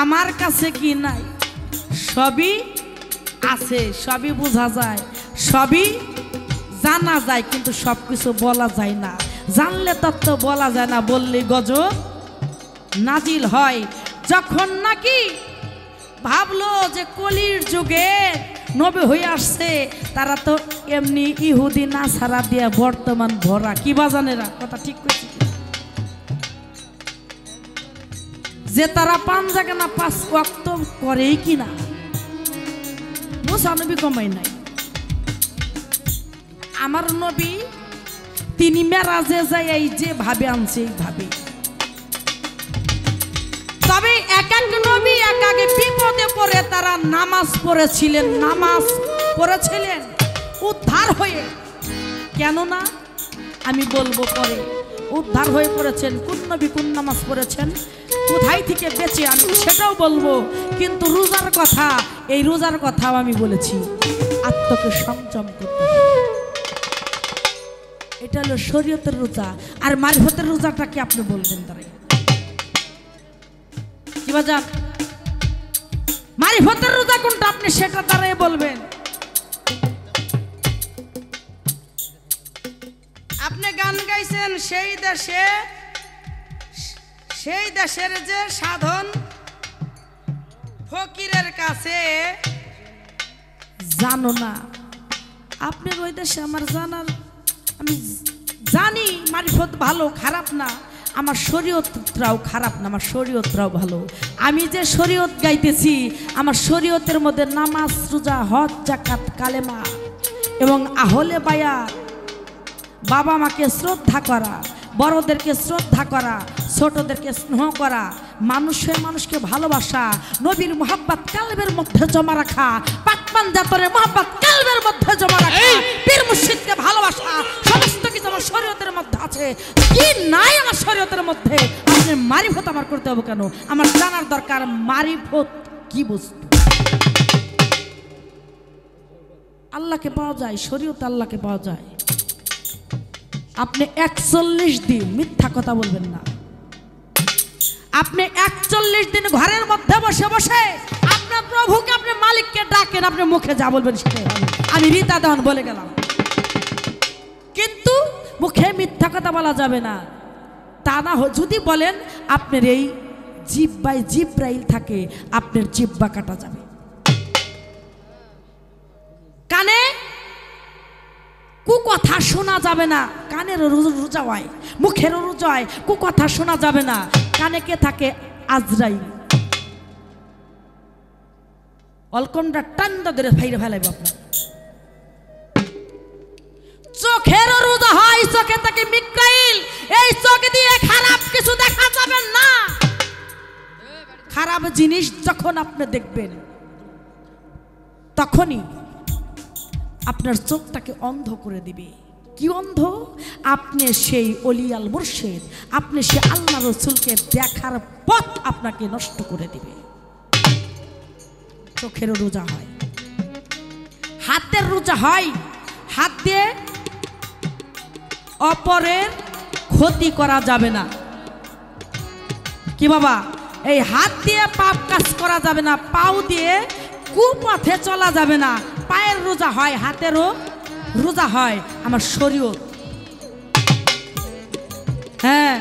আমার কাছে কি নাই? সবই আছে, সবই বোঝা যায়, সবই জানা যায়, কিন্তু সবকিছু বলা যায় না। জানলে তত্ত্ব বলা যায় না, বললে গজব নাজিল হয়। যখন নাকি ভাবলো যে কলির যুগে নবী হয়ে আসছে, তারা তো এমনি ইহুদি নাসারা দিয়ে বর্তমান ভরা। কি বাজানেরা, কথা ঠিক করছি? যে তারা পাঞ্জাকে না 5 ওয়াক্ত করেই কিনা, মুসা নবী কমাই নাই। আমার নবী তিনি মেরাজে যায় এই যে ভাবে আনছে, এইভাবে। তবে এক এক নবী এক এক বিপদে পড়ে তারা নামাজ পড়েছিলেন, নামাজ পড়েছিলেন উদ্ধার হয়ে। কেননা আমি বলবো পরে, উদ্ধার হয়ে পড়েছেন। কোন নবী কোন নামাজ পড়েছেন, কোথায় থেকে বেঁচে, আমি সেটাও বলবো। কিন্তু রোজার কথা, এই রোজার কথাও আমি বলেছি, আত্মকে সংযম করতে হবে। এটা হলো শরীয়তের রোজা। আর মারিফতের রোজাটা কি আপনি বলবেন? তারাই কি বাজার, মারিফতের রোজা কোনটা আপনি সেটা তারাই বলবেন। আপনি গান গাইছেন সেই দেশে, সেই দেশের যে সাধন ফকিরের কাছে জানো না। আপনি ওই দেশে, আমার জানার, আমি জানি মারিফত ভালো, খারাপ না। আমার শরীয়তটাও খারাপ না, আমার শরীয়তটাও ভালো। আমি যে শরীয়ত গাইতেছি, আমার শরীয়তের মধ্যে নামাজ, রোজা, হজ, যাকাত, কালেমা এবং আহলে বায়াত, বাবা মাকে শ্রদ্ধা করা, বড়দেরকে শ্রদ্ধা করা, ছোটদেরকে স্নেহ করা, মানুষের মানুষকে ভালোবাসা, নবীর মোহাব্বত কালবের মধ্যে জমা রাখা, পাকমান জাতরের মোহাব্বত কালবের মধ্যে জমা রাখা, পীর মুর্শিদকে ভালোবাসা, সমস্ত কিছু আমার শরীয়তের মধ্যে আছে। কি নাই আমার শরীয়তের মধ্যে? আপনি মারিফত আমার করতে হবে কেন? আমার জানার দরকার মারিফত কি বস্তু। আল্লাহকে পাওয়া যায়, শরীয়তে আল্লাহকে পাওয়া যায়। আপনি 41 দিন মিথ্যা কথা বলবেন না। আপনি 41 দিন ঘরের মধ্যে বসে বসে আপনার প্রভুকে, আপনি মালিককে ডাকেন, আপনি মুখে যা বলবেন সেটাই হবে। আমি রীতা দেওয়ান বলে গেলাম, কিন্তু মুখে মিথ্যা কথা বলা যাবে না। তা না যদি বলেন, আপনার এই জিহ্বায় জিব্রাইল থাকে, আপনার জিহ্বা কাটা যাবে। কানে কুকথা শোনা যাবে না, কানেরও রোজা হয়, মুখেরও রোজা হয়, কুকথা শোনা যাবে না। কানে কে থাকে? আজরাইল। অলকন্ডা টান্ডা ধরে ফাইরে ফেলাইব আপনার। চোখেরও রোজা হয়, চোখে হয়ে থাকে মিকাইল, এই চোখ দিয়ে খারাপ কিছু দেখা যাবে না। খারাপ জিনিস যখন আপনি দেখবেন তখনই আপনার চোখটাকে অন্ধ করে দিবে। কি অন্ধ? আপনি সেই অলিয়াল মুর্শিদ, আপনি সেই আল্লাহ রসুলকে দেখার পথ আপনাকে নষ্ট করে দিবে। চোখেরও রোজা হয়, হাতের রোজা হয়। হাত দিয়ে অপরের ক্ষতি করা যাবে না। কি বাবা? এই হাত দিয়ে পাপ কাজ করা যাবে না, পাও দিয়ে কুপথে চলা যাবে না। পায়ের রোজা হয়, হাতেরও রোজা হয় আমার শরীয়ত। হ্যাঁ,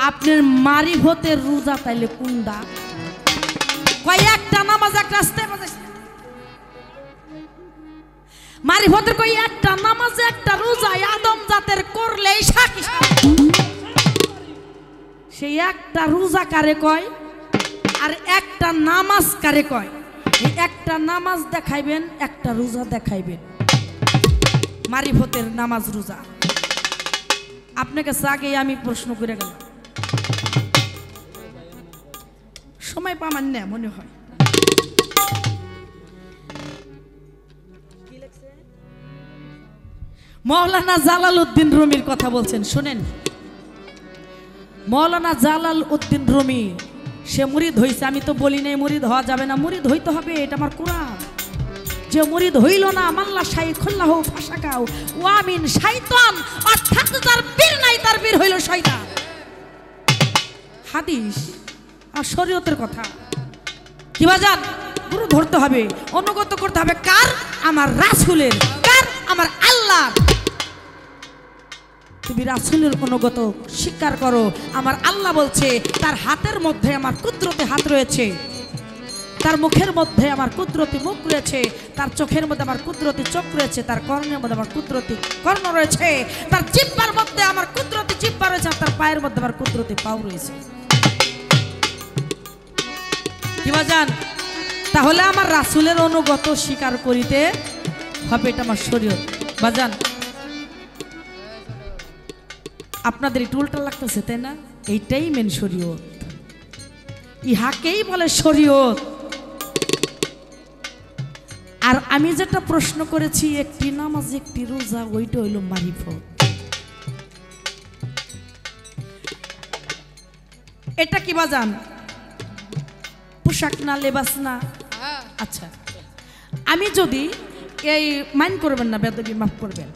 আপনার মারিফতের রোজা তাইলে কোনটা? কয়েকটা নামাজ একটা আসতে মারিফতের কই একটা নামাজ একটা রোজা আদম জাতের করলেই সাকি। সেই একটা রোজা কারে কয় আর একটা নামাজ কারে কয়? একটা নামাজ দেখাইবেন, একটা রোজা দেখাইবেন। মারিফতের নামাজ রোজা। আপনাকে আগে আমি প্রশ্ন করে গেলাম, সময় পামান না মনে হয়। মৌলানা জালাল উদ্দিন রুমির কথা বলছেন, শুনেন। মৌলানা জালাল উদ্দিন রুমি সে মুরিদ হইছে। আমি তো বলি নাই মুরিদ হওয়া যাবে না, মুরিদ হইতে হবে, এটা আমার কোরআন। যে মুরিদ হইল না, মাল্লা শাইখুল্লাহ ফাসাকাও ওয়ামিন শাইতান, অর্থাৎ যার বীর নাই তার বীর হইল শয়তান। হাদিস আর শরীয়তের কথা। কি বাজান? গুরু ধরতে হবে, অনুগত করতে হবে। কার? আমার রাসূলের। কার? আমার আল্লাহ। তুমি রাসূলের অনুগত স্বীকার করো। আমার আল্লাহ বলছে তার হাতের মধ্যে আমার কুদরতি হাত রয়েছে, তার মুখের মধ্যে আমার কুদরতি মুখ রয়েছে, তার চোখের মধ্যে আমার কুদরতি চোখ রয়েছে, তার কর্ণের মধ্যে আমার কুদরতি কর্ণ রয়েছে, তার জিহ্বার মধ্যে আমার কুদরতি জিহ্বা রয়েছে, তার পায়ের মধ্যে আমার কুদরতি পাও রয়েছে। কি বাজান? তাহলে আমার রাসূলের অনুগত স্বীকার করিতে হবে, এটা আমার শরীয়ত। বাজান, আপনাদের একটু উল্টা লাগতেছে তাই না? এইটাই মেন শরীয়ত, ইহাকেই বলে শরীয়ত। আর আমি যেটা প্রশ্ন করেছি, একটি নামাজ একটি রোজা, ওইটা হইল মারিফত। এটা কি বাজান? পোশাক না, লেবাস না? আচ্ছা, আমি যদি এই মাইন্ড করবেন না, বেদবি মাফ করবেন,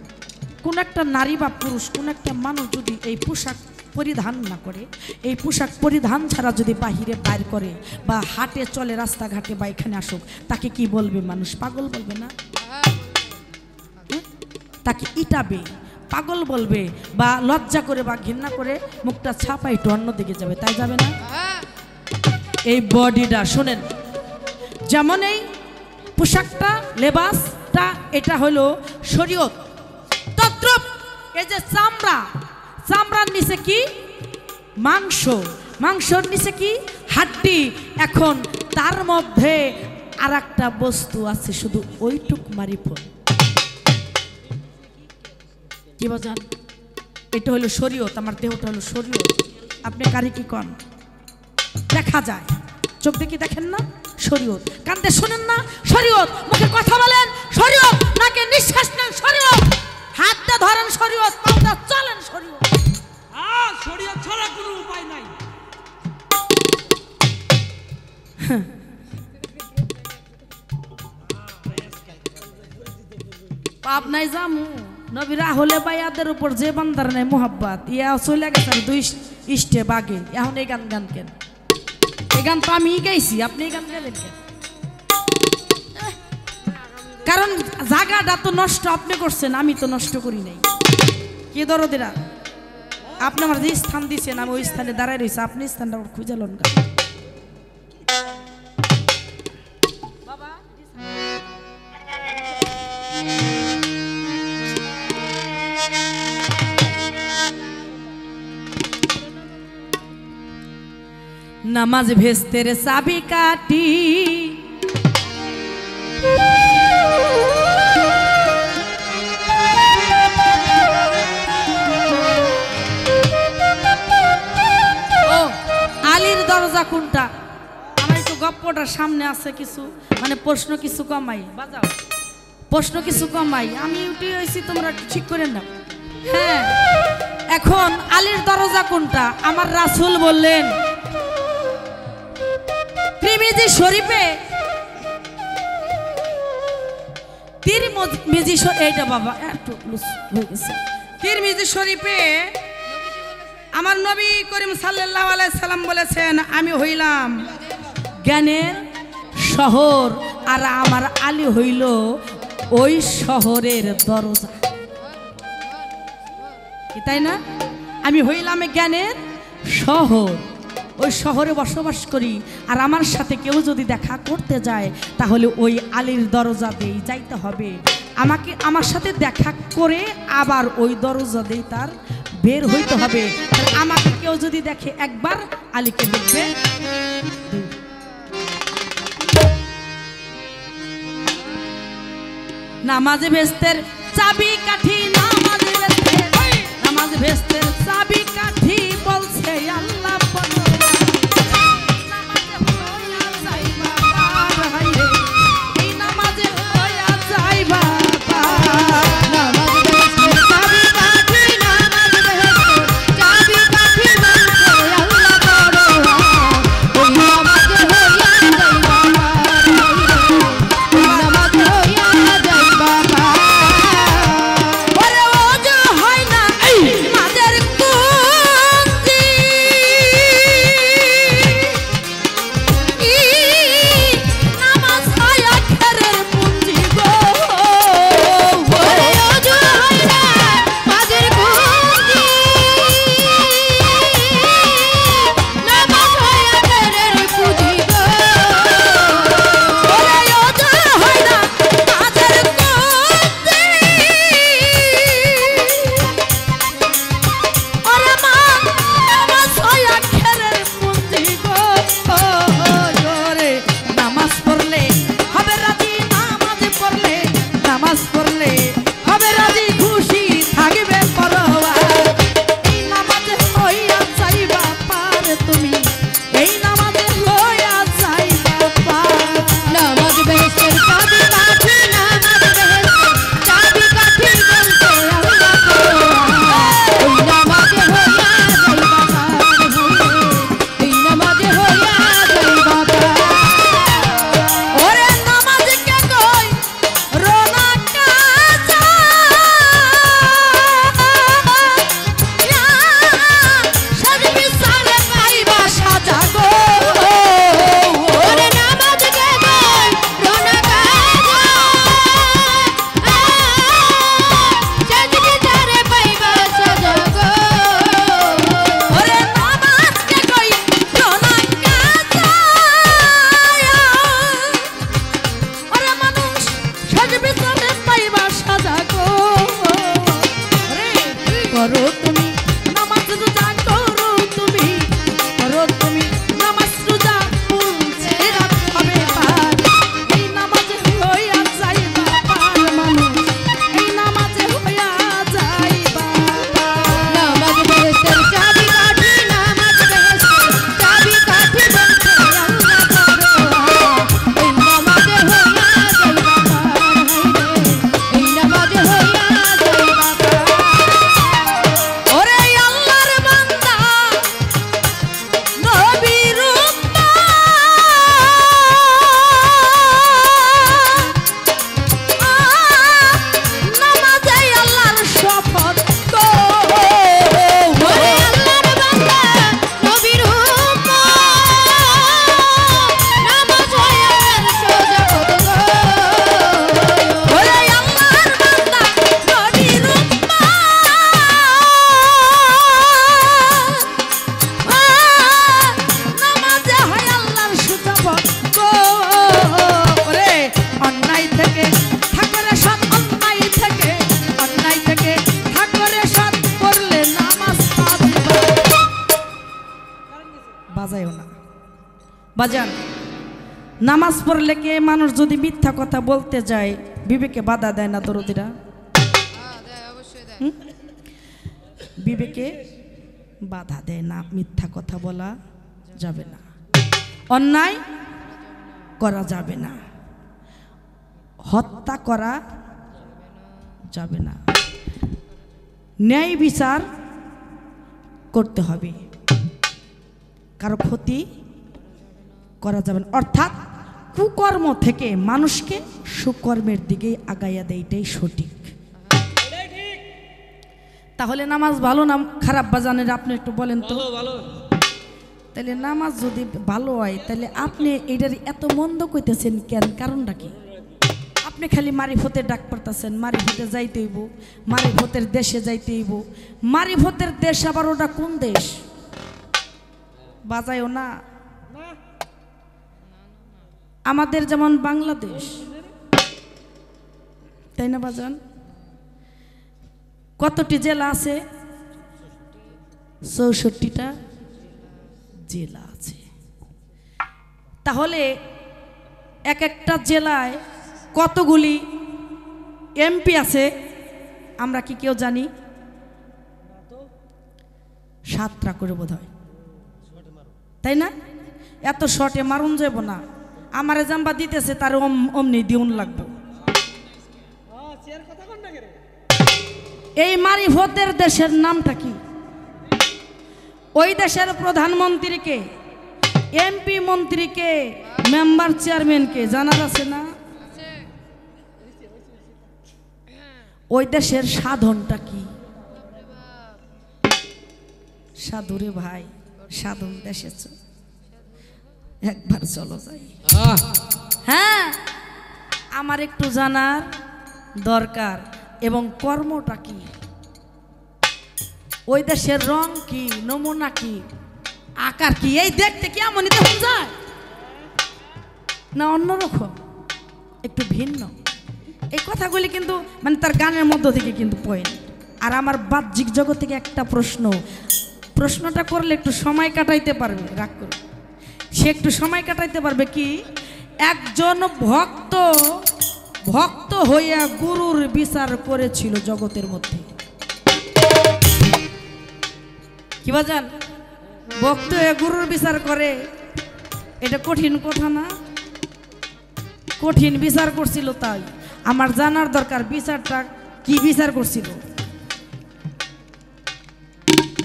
কোন একটা নারী বা পুরুষ, কোন একটা মানুষ যদি এই পোশাক পরিধান না করে, এই পোশাক পরিধান ছাড়া যদি বাহিরে বাইর করে বা হাটে চলে, রাস্তাঘাটে বা এখানে আসুক, তাকে কি বলবে মানুষ? পাগল বলবে না? তাকে ইটাবে, পাগল বলবে, বা লজ্জা করে বা ঘৃণা করে মুখটা ছাপা একটু অন্যদিকে যাবে, তাই যাবে না? এই বডিটা শোনেন, যেমন এই পোশাকটা, লেবাসটা, এটা হলো শরীয়ত। তদ্রূপ এই যে চামড়া, চামড়ার নিচে কি? মাংস, মাংসর নিচে কি? হাড্ডি। এখন তার মধ্যে আর একটা বস্তু আছে, শুধু ওইটুক মারিফত। কি বাজান? এটা হলো শরীয়ত, আমার দেহটা হলো শরীয়ত। আপনি কারি কি কন? দেখা যায়, চোখ দেখি দেখেন না? শরীয়ত। কান্দে শোনেন না? শরীয়ত। মুখে কথা বলেন? শরীয়ত। নাকে নিঃশ্বাস নেন? শরীয়ত। হাতটা ধরেন? শরীয়ত। পাউটা চলেন? শরীয়ত। শরীয়ত ছাড়া কোনো উপায় নাই। পাপ নাই জামু। নবীরা হলে ভাইয়াদের উপর যে বান্দার নাই মোহাব্বত, ইয়া চলে গেছে দুই ইষ্টে বাগে। এখন এই গান গান কেন? এই গান তো আমি গাইছি, আপনি এই গান গেলেন কেন? কারণ জায়গাটা তো নষ্ট আপনি করছেন, আমি তো নষ্ট করি নাই। কি দরদিরা, আপনি আমার যে স্থান দিচ্ছেন, আমি ওই স্থানে দাঁড়ায় রয়েছি, আপনি স্থানটা খুঁজে লন। নামাজ ভেস্তের চাবি কাটি, আমরা সামনে আছে কিছু মানে প্রশ্ন কিছু কমাই বাজাও প্রশ্ন কিছু কমাই আমি উঠে হয়েছি তোমরা ঠিক করে নাও হ্যাঁ এখন আলীর দরজা কোনটা আমার রাসূল বললেন তিরমিজি শরীফে তিরমিজি এইটা বাবা একটু হয়ে গেছে তিরমিজি শরীফে আমার নবী করিম সাল্লাল্লাহু আলাইহি সাল্লাম বলেছেন আমি হইলাম জ্ঞানের শহর আর আমার আলী হইল ওই শহরের দরজা কি তাই না আমি হইলাম জ্ঞানের শহর ওই শহরে বসবাস করি আর আমার সাথে কেউ যদি দেখা করতে যায় তাহলে ওই আলীর দরজা দিয়ে যাইতে হবে আমাকে আমার সাথে দেখা করে আবার ওই দরজা দিয়ে তার বের হইতে হবে আমাকে কেউ যদি দেখে একবার আলীকে দেখবে নামাজ ভেস্তের চাবি কাঠি নামাজ ভেস্তের চাবি কাঠি বলছে আল্লাহ এই নামাজে হইয়া যাই বাবা বাজান নামাজ পড়লে কে মানুষ যদি মিথ্যা কথা বলতে যায় বিবেকে বাধা দেয় না দরদিরা বিবেকে বাধা দেয় না মিথ্যা কথা বলা যাবে না অন্যায় করা যাবে না, হত্যা করা যাবে না, ন্যায় বিচার করতে হবে, কারো ক্ষতি করা যাবে না। অর্থাৎ কুকর্ম থেকে মানুষকে সুকর্মের দিকে আগাইয়া দেয়, এটাই সঠিক। তাহলে নামাজ ভালো না খারাপ বাজানের আপনি একটু বলেন তো। তাহলে নামাজ যদি ভালো হয় তাহলে আপনি এটার এত মন্দ কইতেছেন কেন? কারণটা কি? আপনি খালি মারিফতের ডাক পড়তেছেন, মারিফতে যাইতে হইব, মারিফতের দেশে যাইতে হইব। মারিফতের দেশ আবার ওটা কোন দেশ? বাজায়ও না, আমাদের যেমন বাংলাদেশ, তাই না বাজান? কতটি জেলা আছে? 64টা জেলা আছে। তাহলে এক একটা জেলায় কতগুলি এমপি আছে আমরা কি কেউ জানি? 7টা করে বোধ হয়, তাই না? এত শর্টে মারুন যাব না, আমারে জাম্বা দিতেছে তার অমনি দিউন লাগবে। এই মারিফতের দেশের নামটা কি? ওই দেশের প্রধানমন্ত্রীকে, এমপি মন্ত্রীকে, মেম্বার চেয়ারম্যানকে জানার আছে না? ওই দেশের সাধনটা কি? সাধুরে ভাই, সাধন দেশে একবার চলো যাই। হ্যাঁ, আমার একটু জানার দরকার। এবং কর্মটা কি? ওই দেশের রং কি, নমুনা কি, আকার কি? এই দেখতে কি এমনই দেখুন যায় না অন্যরকম, একটু ভিন্ন? এই কথাগুলি কিন্তু মানে তার গানের মধ্য থেকে কিন্তু পয়েন্ট। আর আমার বাহ্যিক জগৎ থেকে একটা প্রশ্নটা করলে একটু সময় কাটাইতে পারবে, রাগ করে সে একটু সময় কাটাইতে পারবে কি? একজন ভক্ত হইয়া গুরুর বিচার করেছিল জগতের মধ্যে। কি বাজান? ভক্ত হয়ে গুরুর বিচার করে, এটা কঠিন কথা না? কঠিন বিচার করছিল। তাই আমার জানার দরকার বিচারটা কি বিচার করছিল।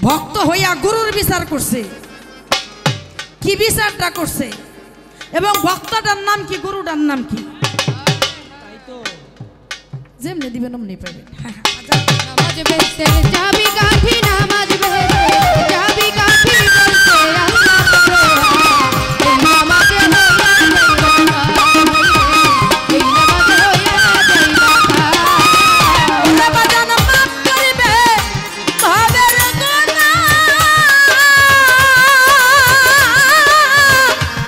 ভক্ত হইয়া গুরুর বিচার করছে, কি বিচারটা করছে, এবং ভক্তটার নাম কি, গুরুটার নাম কি? যেমনি দিবেন অমনি পাইবেন। নামাজ বেহেশতের চাবি কাঠি, নামাজ বেহেশতের চাবি কাঠি বলতে আল্লাহ পরোয়া। এই নামাজে এই নামাজে হইয়া যাইবা ওরে বাজান মাফ করিবে ভাবের গুনাহ,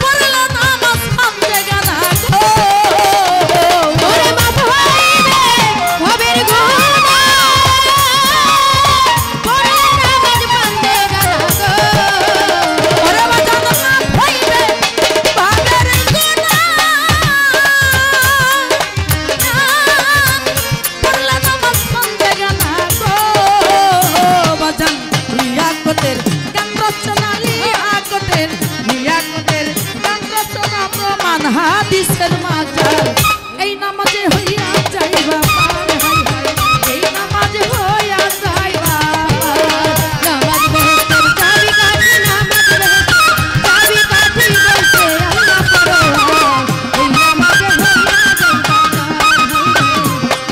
পড়লো নামাজ ভাঙতে গেল গো। ওরে মাফ হইবে ভবের গুনাহ, পড়লো নামাজ ভাঙতে গেল গো। ওরে বাজান মাফ হইবে ভাবের গুনাহ, পড়লো নামাজ ভাঙতে গেল গো। বাজান লিয়াকতের গান রচনা, লিয়াকতের গান রচনা প্রমাণ হাদিসের মাঝার। এই নামাজে হইয়া যাইবা পার, হাই হাই, এই নামাজে হইয়া যাইবা পার। নামাজ বেহেশতের চাবি কাঠি, নামাজ বেহেশতের চাবি কাঠি বলতে আল্লাহ পরোয়া। এই নামাজে হইয়া যাইবা পার,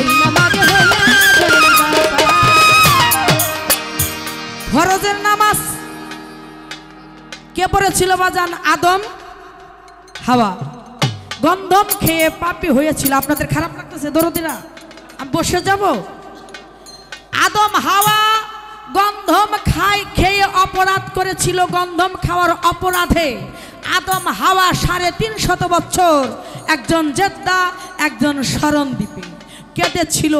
এই নামাজে হইয়া যাইবা পার। ফরজের নামাজ কে পড়েছিল বাজান? আদম হাওয়া। গন্ধম খেয়ে পাপী হয়েছিল। আপনাদের খারাপ লাগতেছে দরদিরা? আমি বসে যাব? আদম হাওয়া গন্ধম খেয়ে অপরাধ করেছিল। গন্ধম খাওয়ার অপরাধে আদম হাওয়া 350 বছর একজন জেদ্দা, একজন শরণদ্বীপে কেঁদেছিল।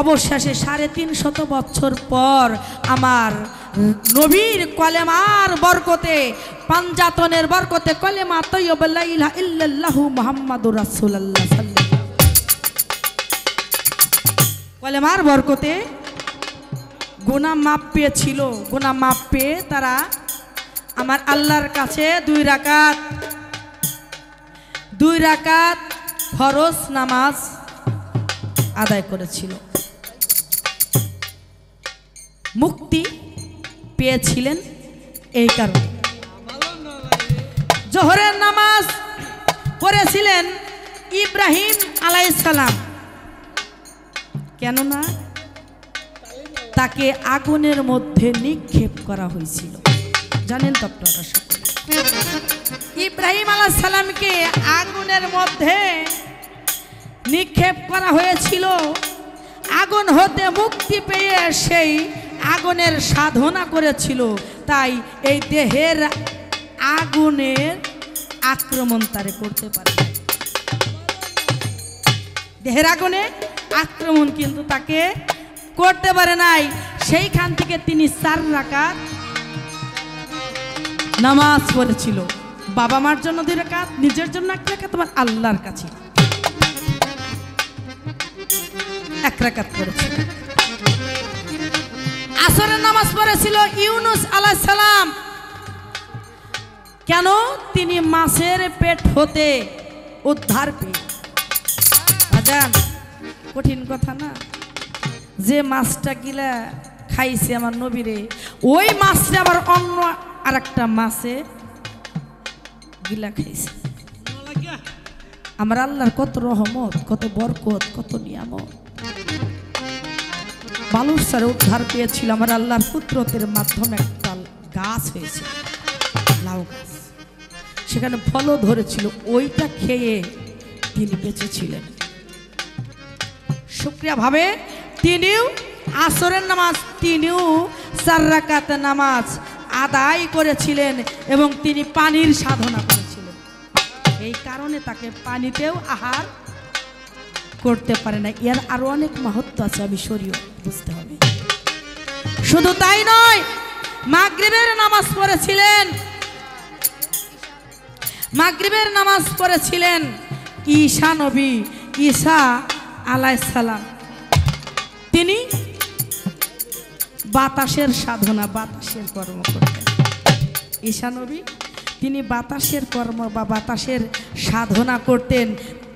অবশেষে 350 বছর পর আমার নবীর কলেমার বরকতে, পাঞ্জাতনের বরকতে, কলেমা তৈয়বা লা ইলাহা ইল্লাল্লাহু মুহাম্মাদুর রাসূলুল্লাহ সাল্লাল্লাহু, কলেমার বরকতে গুনাহ মাপ পেয়েছিল। গুনাহ মাপ পেয়ে তারা আমার আল্লাহর কাছে 2 রাকাত 2 রাকাত ফরজ নামাজ আদায় করেছিল। মুক্তি পেয়েছিলেন এই কারণে। জোহরের নামাজ পড়েছিলেন ইব্রাহিম আলাইহিস সালাম, কেননা তাকে আগুনের মধ্যে নিক্ষেপ করা হয়েছিল। জানেন তো আপনারা সকলে, ইব্রাহিম আলাইহিস সালামকে আগুনের মধ্যে নিক্ষেপ করা হয়েছিল। আগুন হতে মুক্তি পেয়ে সেই আগুনের সাধনা করেছিল, তাই এই দেহের আগুনের আক্রমণ তারে করতে পারে। দেহের আগুনে আক্রমণ কিন্তু তাকে করতে পারে নাই। সেইখান থেকে তিনি 4 রাকাত নামাজ পড়েছিল। বাবা মার জন্য 2 রাকাত, নিজের জন্য 1 রাকাত, তোমার আল্লাহর কাছে 1 রাকাত পড়েছিল। আসরের নামাজ পড়েছিল ইউনুস আলাইহিস সালাম, কেন তিনি মাছের পেট হতে উদ্ধার পেয়ে। আজান কঠিন কথা না, যে মাছটা গিলা খাইছে আমার নবীরে, ওই মাছটা আবার অন্য আরেকটা মাছে গিলা খাইছে। আমার আল্লাহর কত রহমত, কত বরকত, কত নিয়ামত। বালুর সারে উদ্ধার পেয়েছিল আমার আল্লাহর কুদরতের মাধ্যমে। একটা গাছ হয়েছে, লাউ গাছ, সেখানে ফলও ধরেছিল, ওইটা খেয়ে তিনি বেঁচেছিলেন। শুকরিয়া ভাবে তিনিও আসরের নামাজ, তিনিও 4 রাকাত নামাজ আদায় করেছিলেন এবং তিনি পানির সাধনা করেছিলেন। এই কারণে তাকে পানিতেও আহার করতে পারে না। এর আরো অনেক মাহাত্ম্য আছে, আমি শরীয়ত বুঝতে হবে। শুধু তাই নয়, মাগরিবের নামাজ পড়েছিলেন, মাগরিবের নামাজ পড়েছিলেন ঈসা নবী, ঈসা আলাইহিস সালাম। তিনি বাতাসের সাধনা, বাতাসের কর্ম করতেন। ঈসা নবী তিনি বাতাসের কর্ম বা বাতাসের সাধনা করতেন।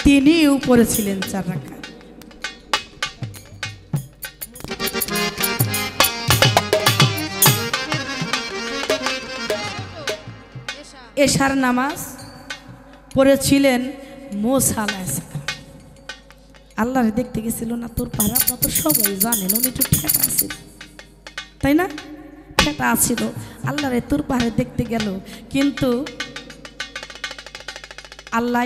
তিনিও পড়েছিলেন 4 রাকাত। এশার নামাজ পড়েছিলেন মুসা আলাইহিস সালাম। আল্লাহরে দেখতে গেছিল না তোর পাড়া, আপনারা তো সবাই জানেন, উনি একটু ঠেকা আছিল, তাই না? ঠেকা আছিল, আল্লাহরে তোর পাহাড়ে দেখতে গেল, কিন্তু আল্লাহ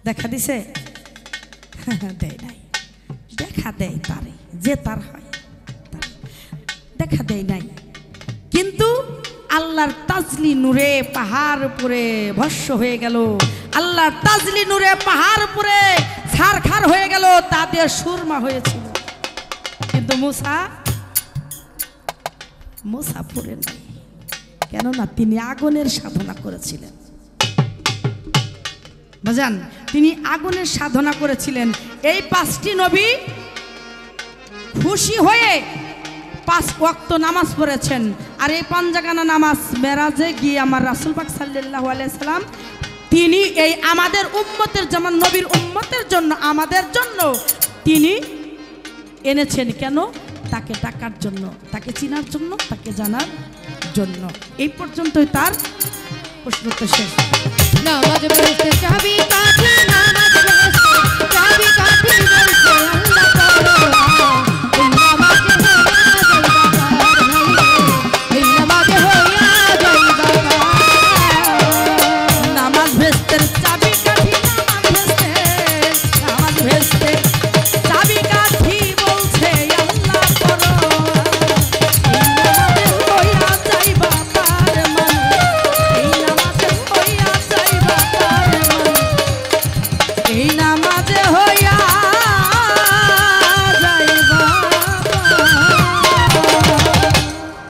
দেখা দিছে? দেয় নাই। দেখা দেয় তারে, যে তার হয়, দেখা দেয় নাই। কিন্তু আল্লাহর তাজলি নূরে পাহাড় উপরে ভস্য হয়ে গেল, আল্লাহর তাজলি নূরে পাহাড় উপরে ছারখার হয়ে গেল, তাদের সুরমা হয়েছিল। কিন্তু মুসা পড়ে নাই, কেননা তিনি আগুনের সাধনা করেছিলেন। বুঝলেন, তিনি আগুনের সাধনা করেছিলেন। এই 5টি নবী খুশি হয়ে 5 ওয়াক্ত নামাজ পড়েছেন। আর এই 5 জাগানা নামাজ মেরাজে গিয়ে আমার রাসূল পাক সাল্লাল্লাহু আলাইহি সাল্লাম তিনি এই আমাদের উম্মতের, যেমন নবীর উম্মতের জন্য, আমাদের জন্য তিনি এনেছেন। কেন? তাকে ডাকার জন্য, তাকে চিনার জন্য, তাকে জানার জন্য। এই পর্যন্তই তার প্রশ্ন শেষ। নামাজ